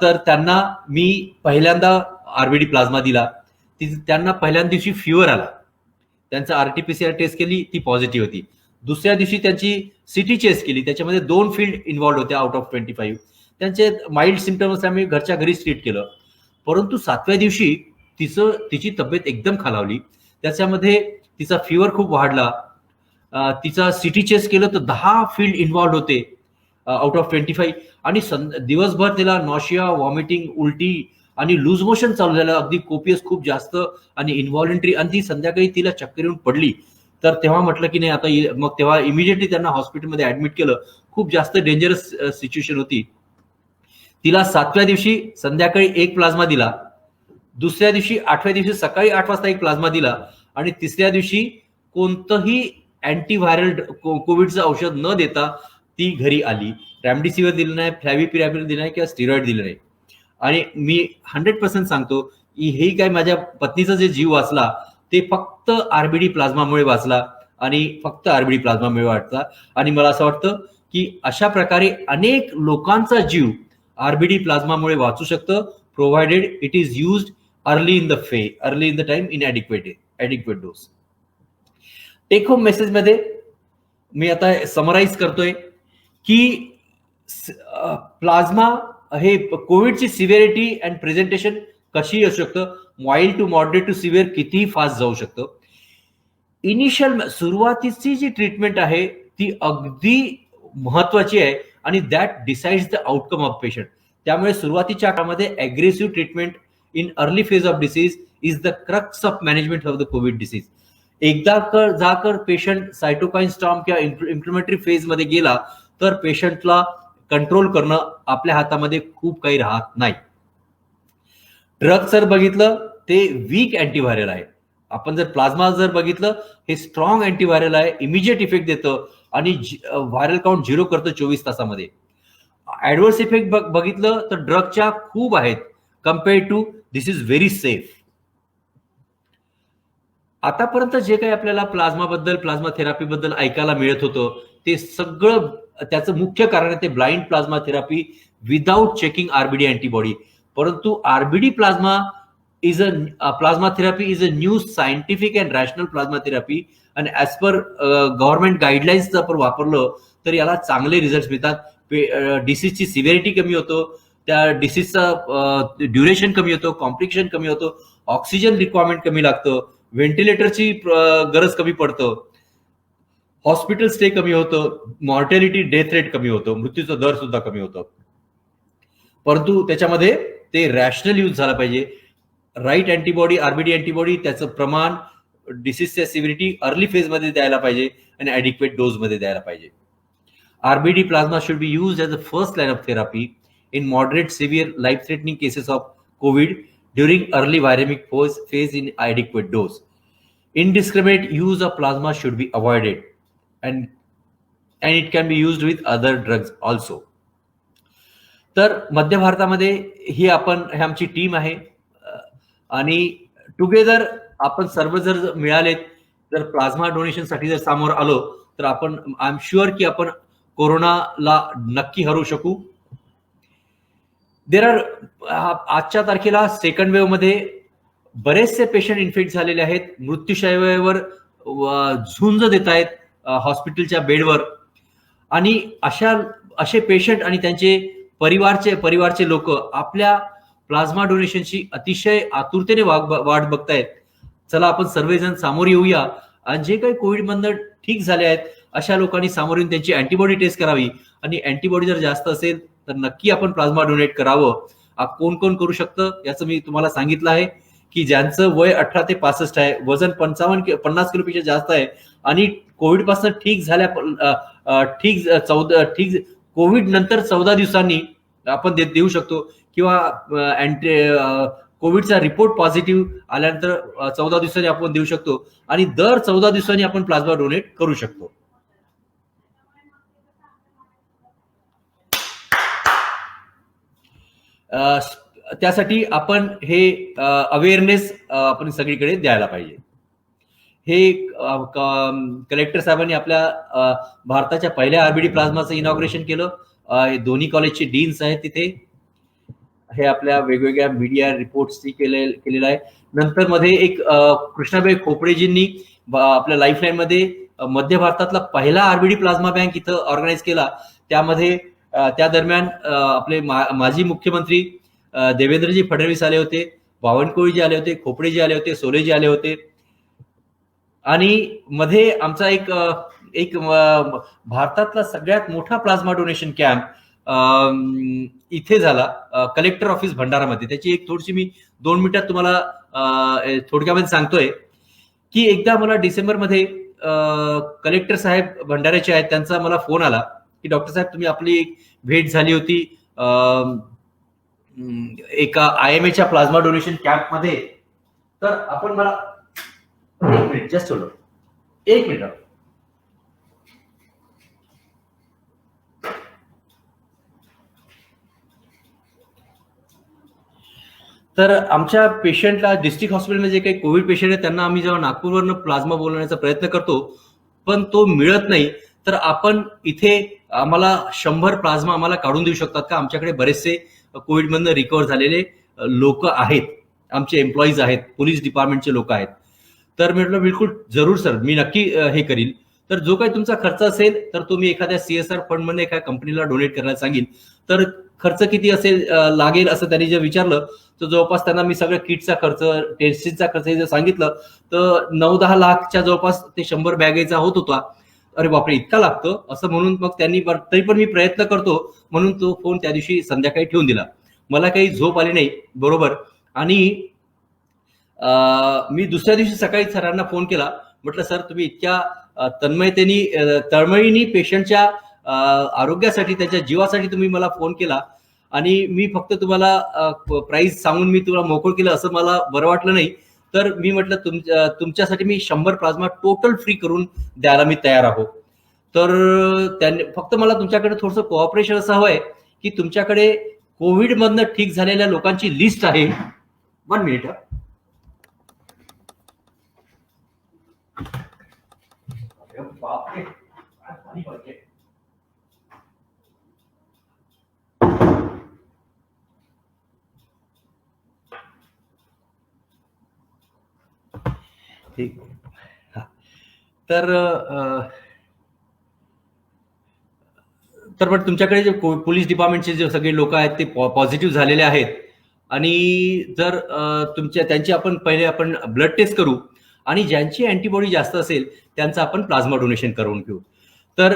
तर त्यांना मी पहिल्यांदा आरबीडी प्लाझ्मा दिला. त्यांना पहिल्या दिवशी फिवर आला, त्यांचा RT-PCR टेस्ट केली, ती पॉझिटिव्ह होती. दुसऱ्या दिवशी त्यांची CT चेस्ट केली, त्याच्यामध्ये 2 फील्ड इन्व्हॉल्ड होत्या आउट ऑफ 25. त्यांचे माइल्ड सिम्पटम्स आम्ही घरच्या घरीच ट्रीट केलं, परंतु 7व्या दिवशी तिची तब्येत एकदम खालावली. त्याच्यामध्ये तिचा फिवर खूप वाढला, तिचा CT चेस्ट केलं तर 10 फील्ड इन्व्हॉल्ड होते आउट ऑफ 25, आणि दिवसभर तिला नॉशिया, व्हॉमिटिंग, उलटी आणि लूज मोशन चालू झालं, अगदी कोपियस खूप जास्त आणि इन्व्हॉलंटरी, आणि ती संध्याकाळी तिला चक्कर येऊन पडली. तर तेव्हा म्हटलं की नाही आता, मग तेव्हा इमिडिएटली त्यांना हॉस्पिटलमध्ये ऍडमिट केलं. खूप जास्त डेंजरस सिच्युएशन होती. तिला 7व्या दिवशी संध्याकाळी 1 प्लाझ्मा दिला, दुसऱ्या दिवशी 8व्या दिवशी सकाळी 8 वाजता 1 प्लाझ्मा दिला, आणि तिसऱ्या दिवशी कोणतंही अँटीव्हायरल कोविडचं औषध न देता ती घरी आली. रॅमडेसिविर दिलं नाही, फ्लॅव्हिपिराविर दिलं नाही किंवा स्टिरॉइड दिलं नाही. आणि मी 100% सांगतो की हे काय माझ्या पत्नीचा जे जीव वाचला ते फक्त आरबीडी प्लाझ्मामुळे वाचला, आणि फक्त आरबीडी प्लाझ्मामुळे वाचला. आणि मला असं वाटतं की अशा प्रकारे अनेक लोकांचा जीव आरबीडी प्लाझ्मामुळे वाचू शकतं, provided it is used early in the time in adequate dose. Take home message मध्ये मी आता समराईज करतोय की प्लाझ्मा हे कोविडची सिव्हिरिटी अँड प्रेझेंटेशन कशी असू शकतं, mild to moderate to severe कितीही फास्ट जाऊ शकतं. इनिशियल सुरुवातीची जी ट्रीटमेंट आहे ती अगदी महत्वाची आहे, आणि that decides the outcome of patient. त्यामुळे सुरुवातीच्या काळामध्ये aggressive treatment in early phase of disease is the crux of management of the Covid disease. एकदा जाकर पेशंट सायटोकाईन स्टॉर्म किंवा इन्फ्लेमेटरी फेज मध्ये गेला तर पेशंटला कंट्रोल करणं आपल्या हातामध्ये खूप काही राहत नाही. ड्रग जर बघितलं ते वीक अँटीव्हायरल आहे. आपण जर प्लाझ्मा जर बघितलं हे स्ट्रॉंग अँटीव्हायरल आहे, इमिजिएट इफेक्ट देतं आणि व्हायरल काउंट 0 करतं 24 तासामध्ये. ऍडव्हर्स इफेक्ट बघितलं तर ड्रगच्या खूप आहेत compared to this is very safe. आतापर्यंत जे काही आपल्याला प्लाझ्मा थेरपीबद्दल ऐकायला मिळत होतं ते सगळं त्याचं मुख्य कारण आहे ते blind plasma therapy without checking RBD antibody. परंतु RBD plasma therapy is a new scientific and rational plasma therapy, आणि ऍज पर गव्हर्नमेंट गाईडलाईन्स जर आपण वापरलं तर याला चांगले रिझल्ट मिळतात. डिसीजची सिव्हिरिटी कमी होतो, त्या डिसीजचा ड्युरेशन कमी होतो, कॉम्प्लिकेशन कमी होतो, ऑक्सिजन रिक्वायरमेंट कमी लागतं, व्हेंटिलेटरची गरज कमी पडतं, हॉस्पिटल स्टे कमी होतं, मॉर्टॅलिटी डेथ रेट कमी होतं, मृत्यूचा दर सुद्धा कमी होतं. परंतु त्याच्यामध्ये ते रॅशनल यूज झाला पाहिजे. राईट अँटीबॉडी, आरबीडी अँटीबॉडी, त्याचं प्रमाण, डिसीजच्या सिव्हिरिटी अर्ली फेज मध्ये द्यायला पाहिजे आणि ॲडिक्वेट डोज मध्ये द्यायला पाहिजे. RBD plasma should be used as a first line of therapy in moderate severe life threatening cases of Covid during early viremic phase in adequate dose. Indiscriminate use of plasma should be avoided, and and it can be used with other drugs also. तर मध्य भारतामध्ये ही आमची टीम आहे आणि टुगेदर आपण सर्व जर मिळालेत, जर प्लाझ्मा डोनेशनसाठी जर समोर आलो तर आपण आय एम शुअर की आपण कोरोनाला नक्की हरवू शकू. देर आर आजच्या तारखेला सेकंड वेव्ह मध्ये बरेचसे पेशंट इन्फेक्ट झालेले आहेत, मृत्यूशय्यावर झुंज देत आहेत हॉस्पिटलच्या बेडवर. आणि असे पेशंट आणि त्यांचे परिवारचे लोक आपल्या प्लाझ्मा डोनेशनची अतिशय आतुरतेने वाट बघतायत. चला आपण सर्वजण सामोर येऊया आणि जे काही कोविड मधनं ठीक झाले आहेत अशा लोकांनी सामोर येऊन त्यांची अँटीबॉडी टेस्ट करावी आणि अँटीबॉडी जर जास्त असेल तर नक्की आपण प्लाझ्मा डोनेट करावं. कोण कोण करू शकतं याचं मी तुम्हाला सांगितलं आहे की ज्यांचं वय 18 ते 65 आहे, वजन 50 किलोपेक्षा जास्त आहे आणि कोविड पासून कोविड नंतर 14 दिवसांनी आपण देऊ शकतो किंवा कोविडचा रिपोर्ट पॉझिटिव्ह आल्यानंतर 14 दिवसांनी आपण देऊ शकतो आणि दर 14 दिवसांनी आपण प्लाझ्मा डोनेट करू शकतो. त्यासाठी आपण हे अवेअरनेस आपण सगळीकडे द्यायला पाहिजे. हे कलेक्टर साहेबांनी आपल्या भारताच्या पहिल्या आरबीडी प्लाझ्माचं इनॉग्रेशन केलं. दोन्ही कॉलेजचे डीन्स आहेत तिथे. हे आपल्या वेगवेगळ्या मीडिया रिपोर्ट्सनी केलेलं आहे. नंतर मध्ये एक कृष्णाबाई खोपडेजींनी आपल्या लाईफलाईन मध्ये मध्य भारतातला पहिला आरबीडी प्लाझ्मा बँक इथं ऑर्गनाईज केला. त्यामध्ये त्या दरम्यान आपले माजी मुख्यमंत्री देवेंद्रजी फडणवीस आले होते, बावनकुळेजी आले होते, खोपडेजी आले होते, सोलेजी आले होते. आणि मध्ये आमचा एक भारतातला सगळ्यात मोठा प्लाझ्मा डोनेशन कॅम्प इथे झाला कलेक्टर ऑफिस भंडारामध्ये. त्याची एक थोडीशी मी 2 मिनिटात तुम्हाला थोडक्यामध्ये सांगतोय की एकदा मला डिसेंबरमध्ये कलेक्टर साहेब भंडाऱ्याचे आहेत, त्यांचा मला फोन आला की डॉक्टर साहेब तुम्ही आपली एक भेट झाली होती एका IMAच्या प्लाझ्मा डोनेशन कॅम्प मध्ये, तर आपण मला एक मिनिट जस्ट होल्ड, एक मिनिट. तर आमच्या पेशंटला डिस्ट्रिक्ट हॉस्पिटलमध्ये जे काही कोविड पेशंट आहेत त्यांना आम्ही जेव्हा नागपूरवरनं प्लाझ्मा बोलवण्याचा प्रयत्न करतो पण तो मिळत नाही, तर आपण इथे आम्हाला 100 प्लाझ्मा आम्हाला काढून देऊ शकतात का? आमच्याकडे बरेचसे कोविड मधनं रिकव्हर झालेले लोक आहेत, आमचे एम्प्लॉईज आहेत, पोलीस डिपार्टमेंटचे लोक आहेत. तर म्हटलं बिलकुल जरूर सर, मी नक्की हे करील. तर जो काही तुमचा खर्च असेल तर तुम्ही एखाद्या CSR फंड मध्ये एखाद्या कंपनीला डोनेट करायला सांगेल. तर खर्च किती असेल लागेल असं त्यांनी जे विचारलं तर जवळपास त्यांना मी सगळं किटचा खर्च, टेस्टिंगचा खर्च हे जर सांगितलं तर 9-10 लाखच्या जवळपास ते 100 बॅगेचा होत होता. अरे बापरे, इतका लागतं असं म्हणून मग त्यांनी, तरी पण मी प्रयत्न करतो म्हणून तो फोन त्या दिवशी संध्याकाळी ठेवून दिला. मला काही झोप आली नाही बरोबर. आणि मी दुसऱ्या दिवशी सकाळी सरांना फोन केला. म्हटलं सर तुम्ही इतक्या तळमळीने पेशंटच्या आरोग्यासाठी, त्याच्या जीवासाठी तुम्ही मला फोन केला आणि मी फक्त तुम्हाला प्राइस सांगून मी तुम्हाला मोकळ केलं असं मला बरं वाटलं नाही. तर मी म्हटलं तुमच्यासाठी मी 100 प्लाझ्मा टोटल फ्री करून द्यायला मी तयार आहोत. तर त्यांनी फक्त मला तुमच्याकडे थोडंसं कोऑपरेशन असं हवंय की तुमच्याकडे कोविड मधनं ठीक झालेल्या लोकांची लिस्ट आहे. 1 मिनिट. ठीक. तर पण तुमच्याकडे जे पोलीस डिपार्टमेंटचे जे सगळे लोक आहेत ते पॉझिटिव्ह झालेले आहेत आणि जर त्यांची आपण ब्लड टेस्ट करू आणि ज्यांची अँटीबॉडी जास्त असेल त्यांचं आपण प्लाझ्मा डोनेशन करून घेऊ. तर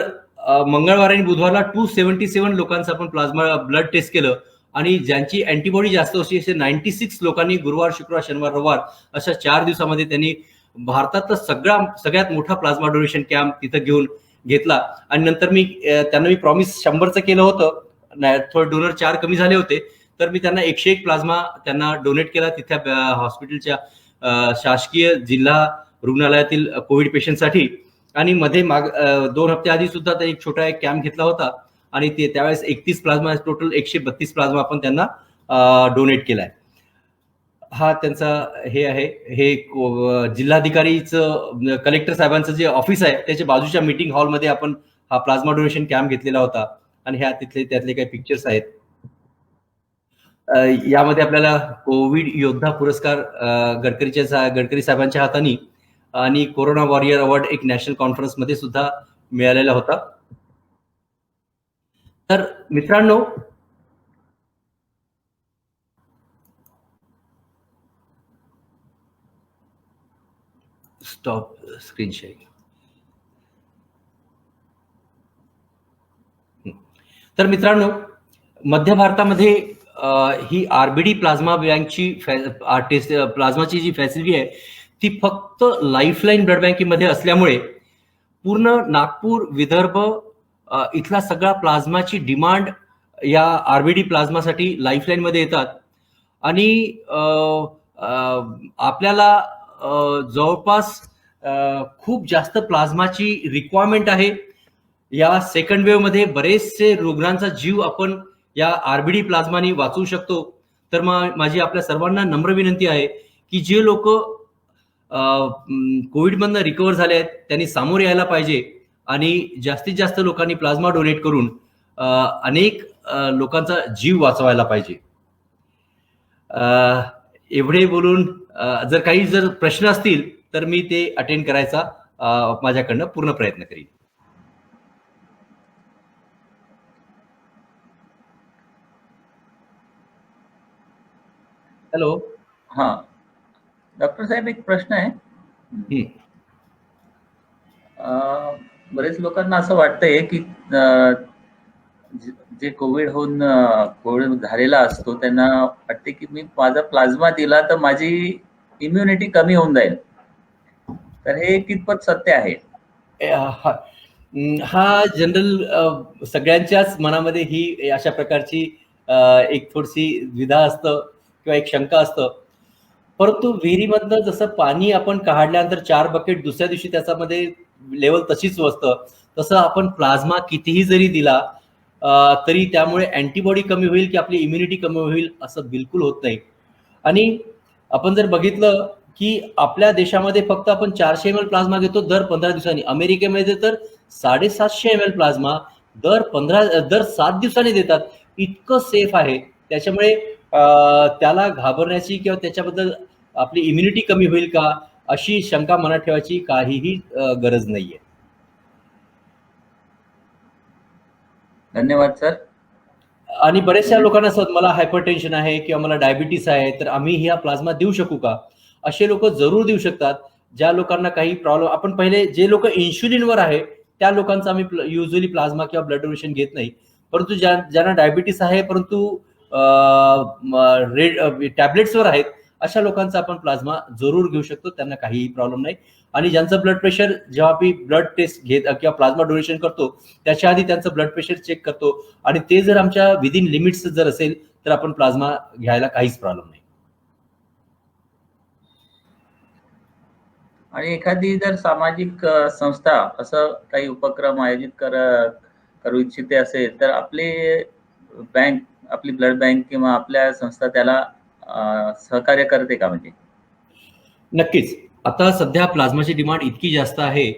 मंगळवार आणि बुधवारला 277 लोकांचं आपण प्लाझ्मा ब्लड टेस्ट केलं आणि ज्यांची अँटीबॉडी जास्त होती असे 96 लोकांनी गुरुवार, शुक्रवार, शनिवार, रविवार अशा 4 दिवसामध्ये त्यांनी भारतातला सगळ्यात मोठा प्लाझ्मा डोनेशन कॅम्प तिथं घेतला. आणि नंतर त्यांना प्रॉमिस 100चं केलं होतं, थोडे डोनर 4 कमी झाले होते, तर मी त्यांना 101 प्लाझ्मा त्यांना डोनेट केला तिथल्या हॉस्पिटलच्या शासकीय जिल्हा रुग्णालयातील कोविड पेशंटसाठी. आणि मध्ये 2 हप्त्या आधी सुद्धा त्यांनी एक छोटा एक कॅम्प घेतला होता आणि त्यावेळेस 31 प्लाझ्मा, टोटल 132 प्लाझ्मा आपण त्यांना डोनेट केलाय. हा त्यांचा हे आहे. हे जिल्हाधिकारीचं, कलेक्टर साहेबांचं जे ऑफिस आहे त्याच्या बाजूच्या मीटिंग हॉलमध्ये आपण हा प्लाझ्मा डोनेशन कॅम्प घेतलेला होता आणि ह्या त्यातले काही पिक्चर्स आहेत. यामध्ये आपल्याला कोविड योद्धा पुरस्कार गडकरी साहेबांच्या हाताने आणि कोरोना वॉरियर अवॉर्ड एक नॅशनल कॉन्फरन्स मध्ये सुद्धा मिळालेला होता. तर मित्रांनो, स्टॉप स्क्रीन शेअरिंग. तर मित्रांनो, मध्य भारतामध्ये ही आरबीडी प्लाझ्मा बँकची प्लाझ्माची जी फॅसिलिटी आहे ती फक्त लाईफलाईन ब्लड बँकेमध्ये असल्यामुळे पूर्ण नागपूर, विदर्भ इथला सगळा प्लाझ्माची डिमांड या आरबीडी प्लाझ्मासाठी लाईफलाईन मध्ये येतात आणि आपल्याला जवळपास खूप जास्त प्लाझ्माची रिक्वायरमेंट आहे. या सेकंड वेव्ह मध्ये बरेचसे रुग्णांचा जीव आपण या आरबीडी प्लाझ्मानी वाचवू शकतो. तर माझी आपल्या सर्वांना नम्र विनंती आहे की जे लोक कोविडमधनं रिकव्हर झाले आहेत त्यांनी सामोरे यायला पाहिजे आणि जास्तीत जास्त लोकांनी प्लाझ्मा डोनेट करून अनेक लोकांचा जीव वाचवायला पाहिजे. एवढे बोलून जर प्रश्न असतील तर मी ते अटेंड करायचा माझ्याकडनं पूर्ण प्रयत्न करीन. हॅलो. हा डॉक्टर साहेब, एक प्रश्न आहे. बरेच लोकांना असं वाटतंय की जे कोविड झालेला असतो त्यांना वाटते की मी माझा प्लाझ्मा दिला तर माझी इम्युनिटी कमी होऊन जाईल. तर हे कितपत सत्य आहे? हा जनरल सगळ्यांच्याच मनामध्ये ही अशा प्रकारची एक थोडीशी द्विधा असतं किंवा एक शंका असतं. परंतु विहिरीमधनं जसं पाणी आपण काढल्यानंतर 4 बकेट दुसऱ्या दिवशी त्याच्यामध्ये लेवल तशीच असतं, तसं आपण प्लाझ्मा कितीही जरी दिला तरी त्यामुळे अँटीबॉडी कमी होईल की आपली इम्युनिटी कमी होईल असं बिलकुल होत नाही. आणि आपण जर बघितलं की आपल्या देशामध्ये फक्त आपण 400 ml प्लाझ्मा घेतो दर 15 दिवसांनी. अमेरिकेमध्ये तर 750 ml प्लाझ्मा दर 7 दिवसांनी देतात. इतकं सेफ आहे. त्याच्यामुळे त्याला घाबरण्याची किंवा त्याच्याबद्दल आपली इम्युनिटी कमी होईल का अशी शंका मनात ठेवायची काहीही गरज नाहीये. धन्यवाद सर. आणि बऱ्याचशा लोकांना असं मला हायपरटेन्शन आहे किंवा मला डायबिटीस आहे तर आम्ही हा प्लाझ्मा देऊ शकू का? असे लोक जरूर देऊ शकतात. ज्या लोकांना काही प्रॉब्लेम, आपण पहिले जे लोक इन्शुलिनवर आहे त्या लोकांचा आम्ही युजली प्लाझ्मा किंवा ब्लड डोनेशन घेत नाही. परंतु ज्यांना डायबिटीस आहे परंतु टॅबलेट्सवर आहेत अशा लोकांचा आपण प्लाझ्मा जरूर घेऊ शकतो. त्यांना काहीही प्रॉब्लेम नाही. आणि ज्यांचं ब्लड प्रेशर, जेव्हा आपण ब्लड टेस्ट घेत किंवा प्लाझ्मा डोनेशन करतो त्याच्या आधी त्यांचं ब्लड प्रेशर चेक करतो आणि ते जर आमच्या विदिन लिमिट्स जर असेल तर आपण प्लाझ्मा घ्यायला काहीच प्रॉब्लेम नाही. आणि एखादी जर सामाजिक संस्था असं काही उपक्रम आयोजित करू इच्छिते असेल तर आपली ब्लड बँक किंवा आपल्या संस्था त्याला सहकार्य करते का? म्हणजे नक्कीच. आता सध्या प्लाझ्माची डिमांड इतकी जास्त आहे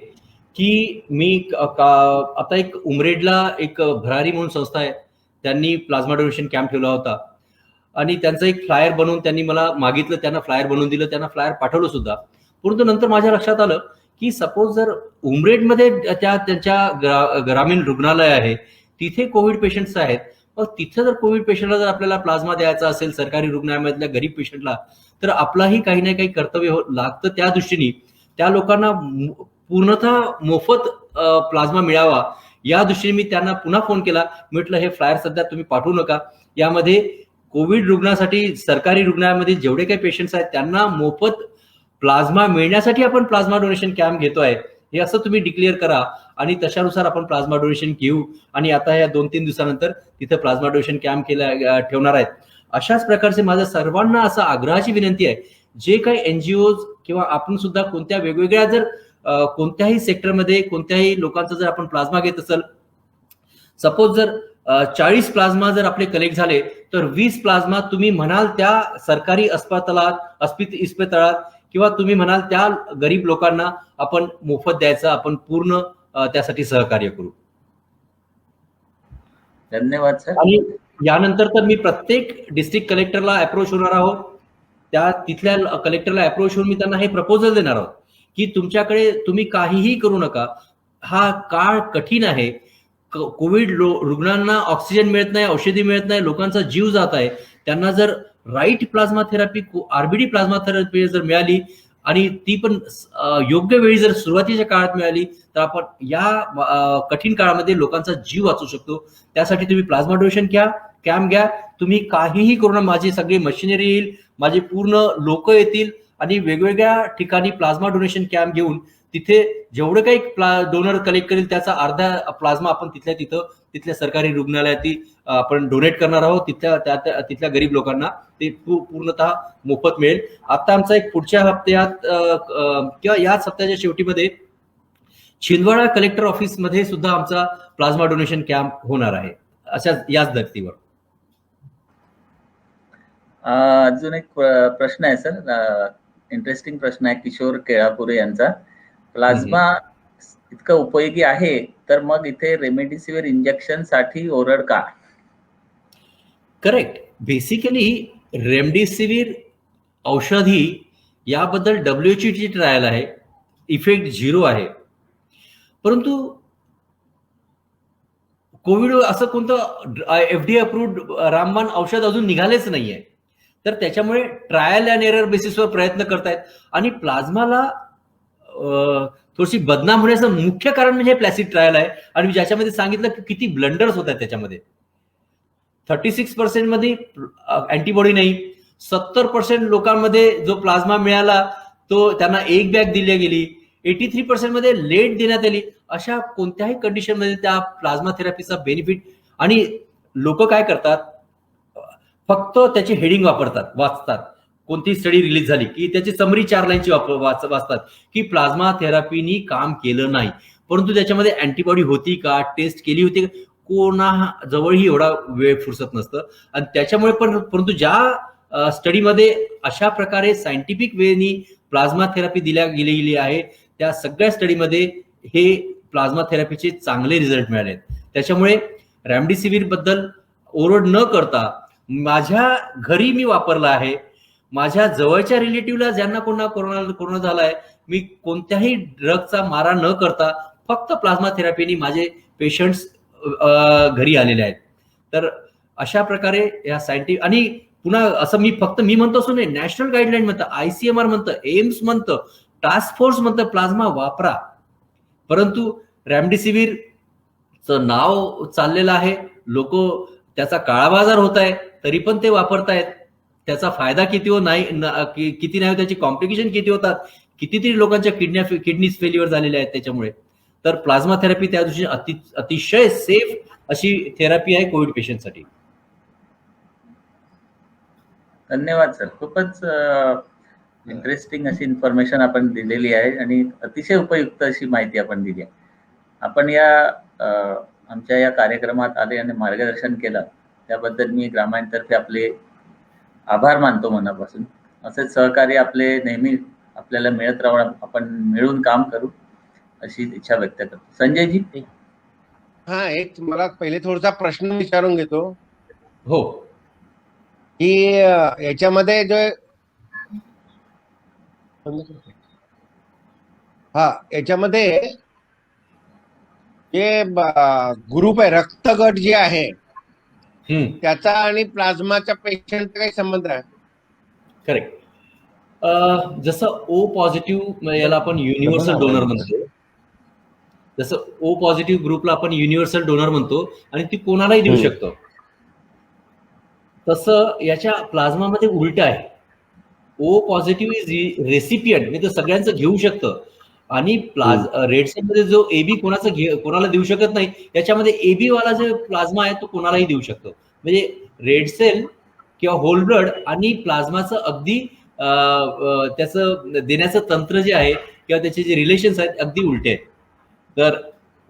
की मी आता एक उमरेडला एक भरारी म्हणून संस्था आहे, त्यांनी प्लाझ्मा डोनेशन कॅम्प ठेवला होता आणि त्यांचं एक फ्लायर बनवून त्यांनी मला मागितलं, त्यांना फ्लायर बनवून दिलं, त्यांना फ्लायर पाठवलं सुद्धा. परंतु नंतर माझ्या लक्षात आलं की सपोज जर उमरेडमध्ये त्यांच्या ग्रामीण रुग्णालय आहे तिथे कोविड पेशंट्स आहेत, मग तिथे जर कोविड पेशंटला जर आपल्याला प्लाझ्मा द्यायचा असेल सरकारी रुग्णालयामधल्या गरीब पेशंटला तर आपलाही काही ना काही कर्तव्य लागतं. त्या दृष्टीने त्या लोकांना पूर्णतः मोफत प्लाझ्मा मिळावा या दृष्टीने मी त्यांना पुन्हा फोन केला. म्हटलं हे फ्लायर सध्या तुम्ही पाठवू नका, यामध्ये कोविड रुग्णासाठी सरकारी रुग्णालयामध्ये जेवढे काही पेशंट्स आहेत त्यांना मोफत प्लाझ्मा मिळण्यासाठी आपण प्लाझ्मा डोनेशन कॅम्प घेतोय हे असं तुम्ही डिक्लेअर करा आणि तशानुसार आपण प्लाझ्मा डोनेशन घेऊ. आणि आता या 2-3 दिवसानंतर तिथे प्लाझ्मा डोनेशन कॅम्प ठेवणार आहेत. अशाच प्रकारचे माझ्या सर्वांना असं आग्रहाची विनंती आहे, जे काही NGOज किंवा आपण सुद्धा कोणत्या वेगवेगळ्या जर कोणत्याही सेक्टरमध्ये कोणत्याही लोकांचा जर आपण प्लाझ्मा घेत असेल, सपोज जर 40 प्लाझ्मा जर आपले कलेक्ट झाले तर 20 प्लाझ्मा तुम्ही म्हणाल त्या सरकारी इस्पितळात किंवा तुम्ही म्हणाल त्या गरीब लोकांना आपण मोफत द्यायचं, आपण पूर्ण त्यासाठी सहकार्य करू. धन्यवाद सर. आणि यानंतर तर मी प्रत्येक डिस्ट्रिक्ट कलेक्टरला अप्रोच होणार आहोत, त्या तिथल्या कलेक्टरला अप्रोच होऊन मी त्यांना हे प्रपोजल देणार आहोत की तुमच्याकडे तुम्ही काहीही करू नका, हा काळ कठीण आहे, कोविड रुग्णांना ऑक्सिजन मिळत नाही, औषधी मिळत नाही, लोकांचा जीव जात आहे, त्यांना जर right plasma therapy, RBD plasma therapy जर मिळाली आणि ती पण योग्य वेळी जर सुरुवातीच्या काळात मिळाली तर आपण या कठीण काळामध्ये लोकांचा जीव वाचू शकतो. त्यासाठी तुम्ही प्लाझ्मा डोनेशन कॅम्प घ्या, तुम्ही काहीही करू नका, माझी सगळी मशिनरी येईल, माझे पूर्ण लोक येतील आणि वेगवेगळ्या ठिकाणी प्लाझ्मा डोनेशन कॅम्प घेऊन तिथे जेवढं काही डोनर कलेक्ट करेल त्याचा अर्धा प्लाझ्मा आपण तिथल्या सरकारी रुग्णालयात आपण डोनेट करणार आहोत, तिथल्या गरीब लोकांना ते पूर्णतः मोफत मिळेल. आता आमचा एक पुढच्या हप्त्यात किंवा याच हप्त्याच्या शेवटीमध्ये छिंदवाडा कलेक्टर ऑफिस मध्ये सुद्धा आमचा प्लाझ्मा डोनेशन कॅम्प होणार आहे, याच धर्तीवर. अजून एक प्रश्न आहे सर, इंटरेस्टिंग प्रश्न आहे किशोर केळापुरे यांचा. प्लाझ्मा इतकं उपयोगी आहे तर मग इथे रेमडेसिवीर इंजेक्शन साठी ओरड का? करेक्ट. बेसिकली रेमडेसिवीर औषधी याबद्दल WHO ची ट्रायल आहे, इफेक्ट 0 आहे, परंतु कोविड असं कोणतं FDA अप्रूव्ड रामबाण औषध अजून निघालेच नाहीये. तर त्याच्यामुळे ट्रायल अँड एरर बेसिसवर प्रयत्न करतायत आणि प्लाझ्माला थोडीशी बदनाम होण्याचं मुख्य कारण म्हणजे प्लॅसिड ट्रायल आहे आणि ज्याच्यामध्ये सांगितलं की किती ब्लंडर्स होत आहेत त्याच्यामध्ये. 36% मध्ये अँटीबॉडी नाही, 70% लोकांमध्ये जो प्लाझ्मा मिळाला तो त्यांना एक बॅग दिली गेली, 83% मध्ये लेट देण्यात आली. अशा कोणत्याही कंडिशन मध्ये त्या प्लाझ्मा थेरपीचा बेनिफिट, आणि लोक काय करतात, फक्त त्याची हेडिंग वाचतात, कोणती स्टडी रिलीज झाली की त्याची समरी 4 लाईनची वाचतात की प्लाझ्मा थेरपीनी काम केलं नाही, परंतु त्याच्यामध्ये अँटीबॉडी होती का, टेस्ट केली होती का, कोणा जवळही एवढा वेळ फुरसत नसतं. आणि त्याच्यामुळे परंतु ज्या स्टडीमध्ये अशा प्रकारे सायंटिफिक वेनी प्लाझ्मा थेरपी दिल्या गेलेली आहे त्या सगळ्या स्टडीमध्ये हे प्लाझ्मा थेरपीचे चांगले रिझल्ट मिळाले. त्याच्यामुळे रेमडेसिवीर बद्दल ओरड न करता माझ्या घरी मी वापरला आहे, माझ्या जवळच्या रिलेटिव्हला ज्यांना कोरोना झालाय, मी कोणत्याही ड्रगचा मारा न करता फक्त प्लाझ्मा थेरपीने माझे पेशंट्स घरी आलेले आहेत. तर अशा प्रकारे या सायंटिफिक, आणि पुन्हा असं मी म्हणतो असं नाही, नॅशनल गाईडलाईन म्हणतं, ICMR म्हणतं, एम्स म्हणतं, टास्क फोर्स म्हणतं प्लाझ्मा वापरा, परंतु रेमडेसिवीरचं नाव चाललेलं आहे, लोक त्याचा काळाबाजार होत आहे तरी पण ते वापरतायत. त्याचा फायदा किती किती नाही, त्याची कॉम्प्लिकेशन किती होतात, कितीतरी लोकांच्या किडनीज फेल्युअर झालेल्या आहेत त्याच्यामुळे. तर प्लाझ्मा थेरपी त्या दृष्टीने अतिशय सेफ अशी थेरपी आहे कोविड पेशंटसाठी. धन्यवाद सर, खूपच इंटरेस्टिंग अशी इन्फॉर्मेशन आपण दिलेली आहे आणि अतिशय उपयुक्त अशी माहिती आपण दिली आहे. आपण आमच्या या कार्यक्रमात आले आणि मार्गदर्शन केलं त्याबद्दल मी ग्रामायणतर्फे आपले आभार मानतो मनापासून. असेच सहकार्य आपले नेहमी आपल्याला मिळत राहून आपण मिळून काम करू अशी इच्छा व्यक्त करतो. संजयजी. हा, एक मला पहिले थोडासा प्रश्न विचारून घेतो. हो. की याच्यामध्ये जो याच्यामध्ये जे ग्रुप आहे, रक्तगट जे आहे त्याचा आणि प्लाझ्माच्या पेशंटचा काही संबंध आहे? करेक्ट. जसं O पॉझिटिव्ह याला आपण युनिव्हर्सल डोनर म्हणतो, जसं O पॉझिटिव्ह ग्रुपला आपण युनिव्हर्सल डोनर म्हणतो आणि ती कोणालाही देऊ शकतो, तसं याच्या प्लाझ्मामध्ये उलट आहे. O पॉझिटिव्ह इज रेसिपियंट, म्हणजे सगळ्यांचं घेऊ शकतं, आणि रेड सेल मध्ये जो AB कोणाला देऊ शकत नाही, याच्यामध्ये AB वाला जो प्लाझ्मा आहे तो कोणालाही देऊ शकतो. म्हणजे रेड सेल किंवा होल ब्लड आणि प्लाझ्माचं अगदी त्याचं देण्याचं तंत्र जे आहे किंवा त्याचे जे रिलेशन्स आहेत अगदी उलटे आहेत. तर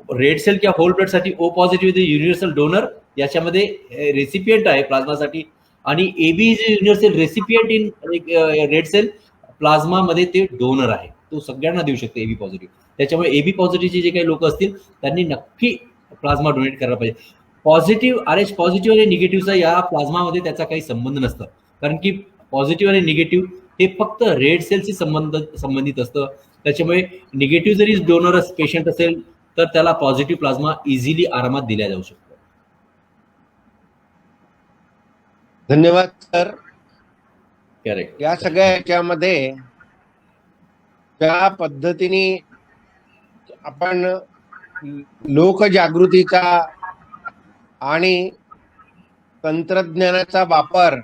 रेड सेल किंवा होल ब्लडसाठी ओ पॉझिटिव्ह युनिव्हर्सल डोनर, याच्यामध्ये रेसिपियंट आहे प्लाझ्मासाठी, आणि AB is universal recipient in red cell प्लाझ्मामध्ये ते डोनर आहे, तो सगळ्यांना देऊ शकतो एबी पॉझिटिव्ह. त्याच्यामुळे एबी पॉझिटिव्हचे जे काही लोक असतील त्यांनी नक्की प्लाझ्मा डोनेट करायला पाहिजे. पॉझिटिव्ह RH पॉझिटिव्ह आणि निगेटिव्हचा या प्लाझ्मामध्ये त्याचा काही संबंध नसतं, कारण की पॉझिटिव्ह आणि निगेटिव्ह हे फक्त रेड सेलशी संबंधित असतं. त्याच्यामुळे निगेटिव्ह जरी डोनर पेशंट असेल तर त्याला पॉझिटिव्ह प्लाझ्मा इझिली आरामात दिला जाऊ शकतो. धन्यवाद सर. करेक्ट. या सगळ्या ह्याच्यामध्ये ज्या पद्धतीने आपण लोकजागृतीचा आणि तंत्रज्ञानाचा वापर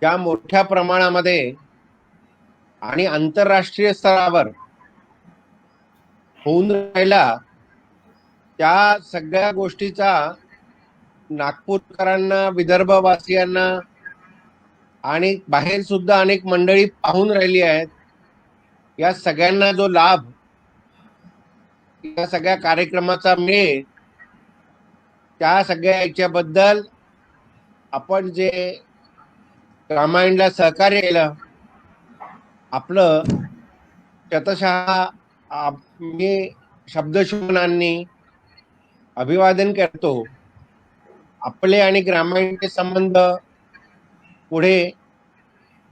ज्या मोठ्या प्रमाणामध्ये आणि आंतरराष्ट्रीय स्तरावर होऊन राहिला, त्या सगळ्या गोष्टीचा नागपूरकरांना, विदर्भवासियांना आणि बाहेर सुद्धा अनेक मंडळी पाहून राहिली आहेत. या सगळ्यांना जो लाभ, या सगळ्या कार्यक्रमाचा मिळेल, त्या सगळ्या याच्याबद्दल आपण जे रामायणला सहकार्य केलं, आपलं शतशः मी शब्दशुमनांनी अभिवादन करतो. आपले आणि ग्रामायणचे संबंध पुढे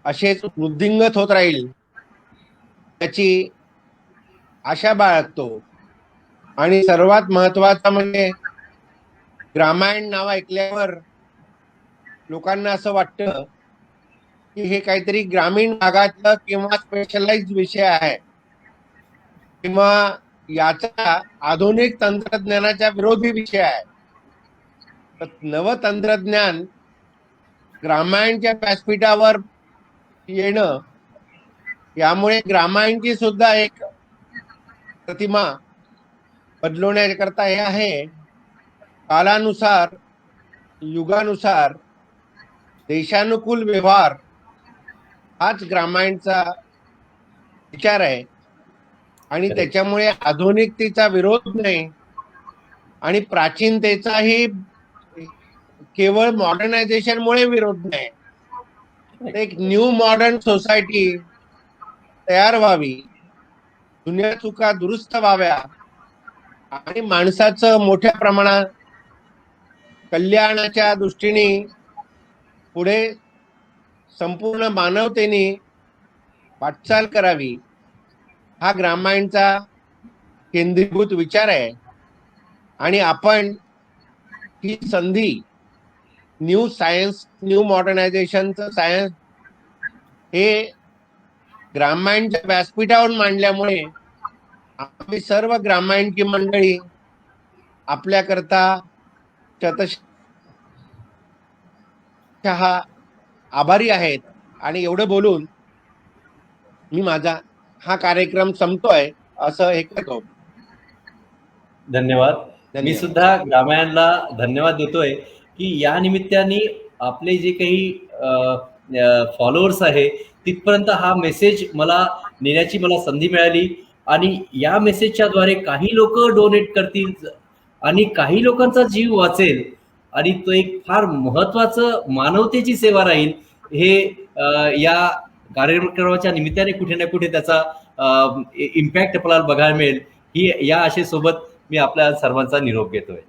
असेच वृद्धिंगत होत राहील याची आशा बाळगतो. आणि सर्वात महत्वाचं म्हणजे ग्रामायण नाव ऐकल्यावर लोकांना असं वाटतं की हे काहीतरी ग्रामीण भागातलं किंवा स्पेशलाइज्ड विषय आहे, किंवा याचा आधुनिक तंत्रज्ञानाच्या विरोधी विषय आहे. तर नवतंत्रज्ञान ग्रामायणच्या व्यासपीठावर येणं, यामुळे ग्रामायणची सुद्धा एक प्रतिमा बदलवण्याकरता हे आहे. कालानुसार, युगानुसार देशानुकूल व्यवहार हाच ग्रामायणचा विचार आहे. आणि त्याच्यामुळे आधुनिकतेचा विरोध नाही आणि प्राचीनतेचाही केवळ मॉडर्नायझेशनमुळे विरोध नाही. एक न्यू मॉडर्न सोसायटी तयार व्हावी, जुन्या चुका दुरुस्त व्हाव्या आणि माणसाचं मोठ्या प्रमाणात कल्याणाच्या दृष्टीने पुढे संपूर्ण मानवतेने वाटचाल करावी, हा ग्रामायणचा केंद्रीभूत विचार आहे. आणि आपण ही संधी न्यू सायन्स, न्यू मॉडर्नायझेशनचं सायन्स हे ग्रामायणच्या व्यासपीठावर मांडल्यामुळे आम्ही सर्व ग्रामायणची मंडळी आपल्याकरता शतशः आभारी आहेत. आणि एवढं बोलून मी माझा हा कार्यक्रम संपतोय असं हे करतो. धन्यवाद. मी सुद्धा ग्रामायणला धन्यवाद देतोय की या निमित्ताने आपले जे काही फॉलोअर्स आहे तिथपर्यंत हा मेसेज मला नेण्याची मला संधी मिळाली. आणि या मेसेजच्या द्वारे काही लोक डोनेट करतील आणि काही लोकांचा जीव वाचेल आणि तो एक फार महत्वाचं मानवतेची सेवा राहील. हे या कार्यक्रमाच्या निमित्ताने कुठे ना कुठे त्याचा इम्पॅक्ट आपल्याला बघायला मिळेल. ही या आशेसोबत मी आपल्या सर्वांचा निरोप घेतोय.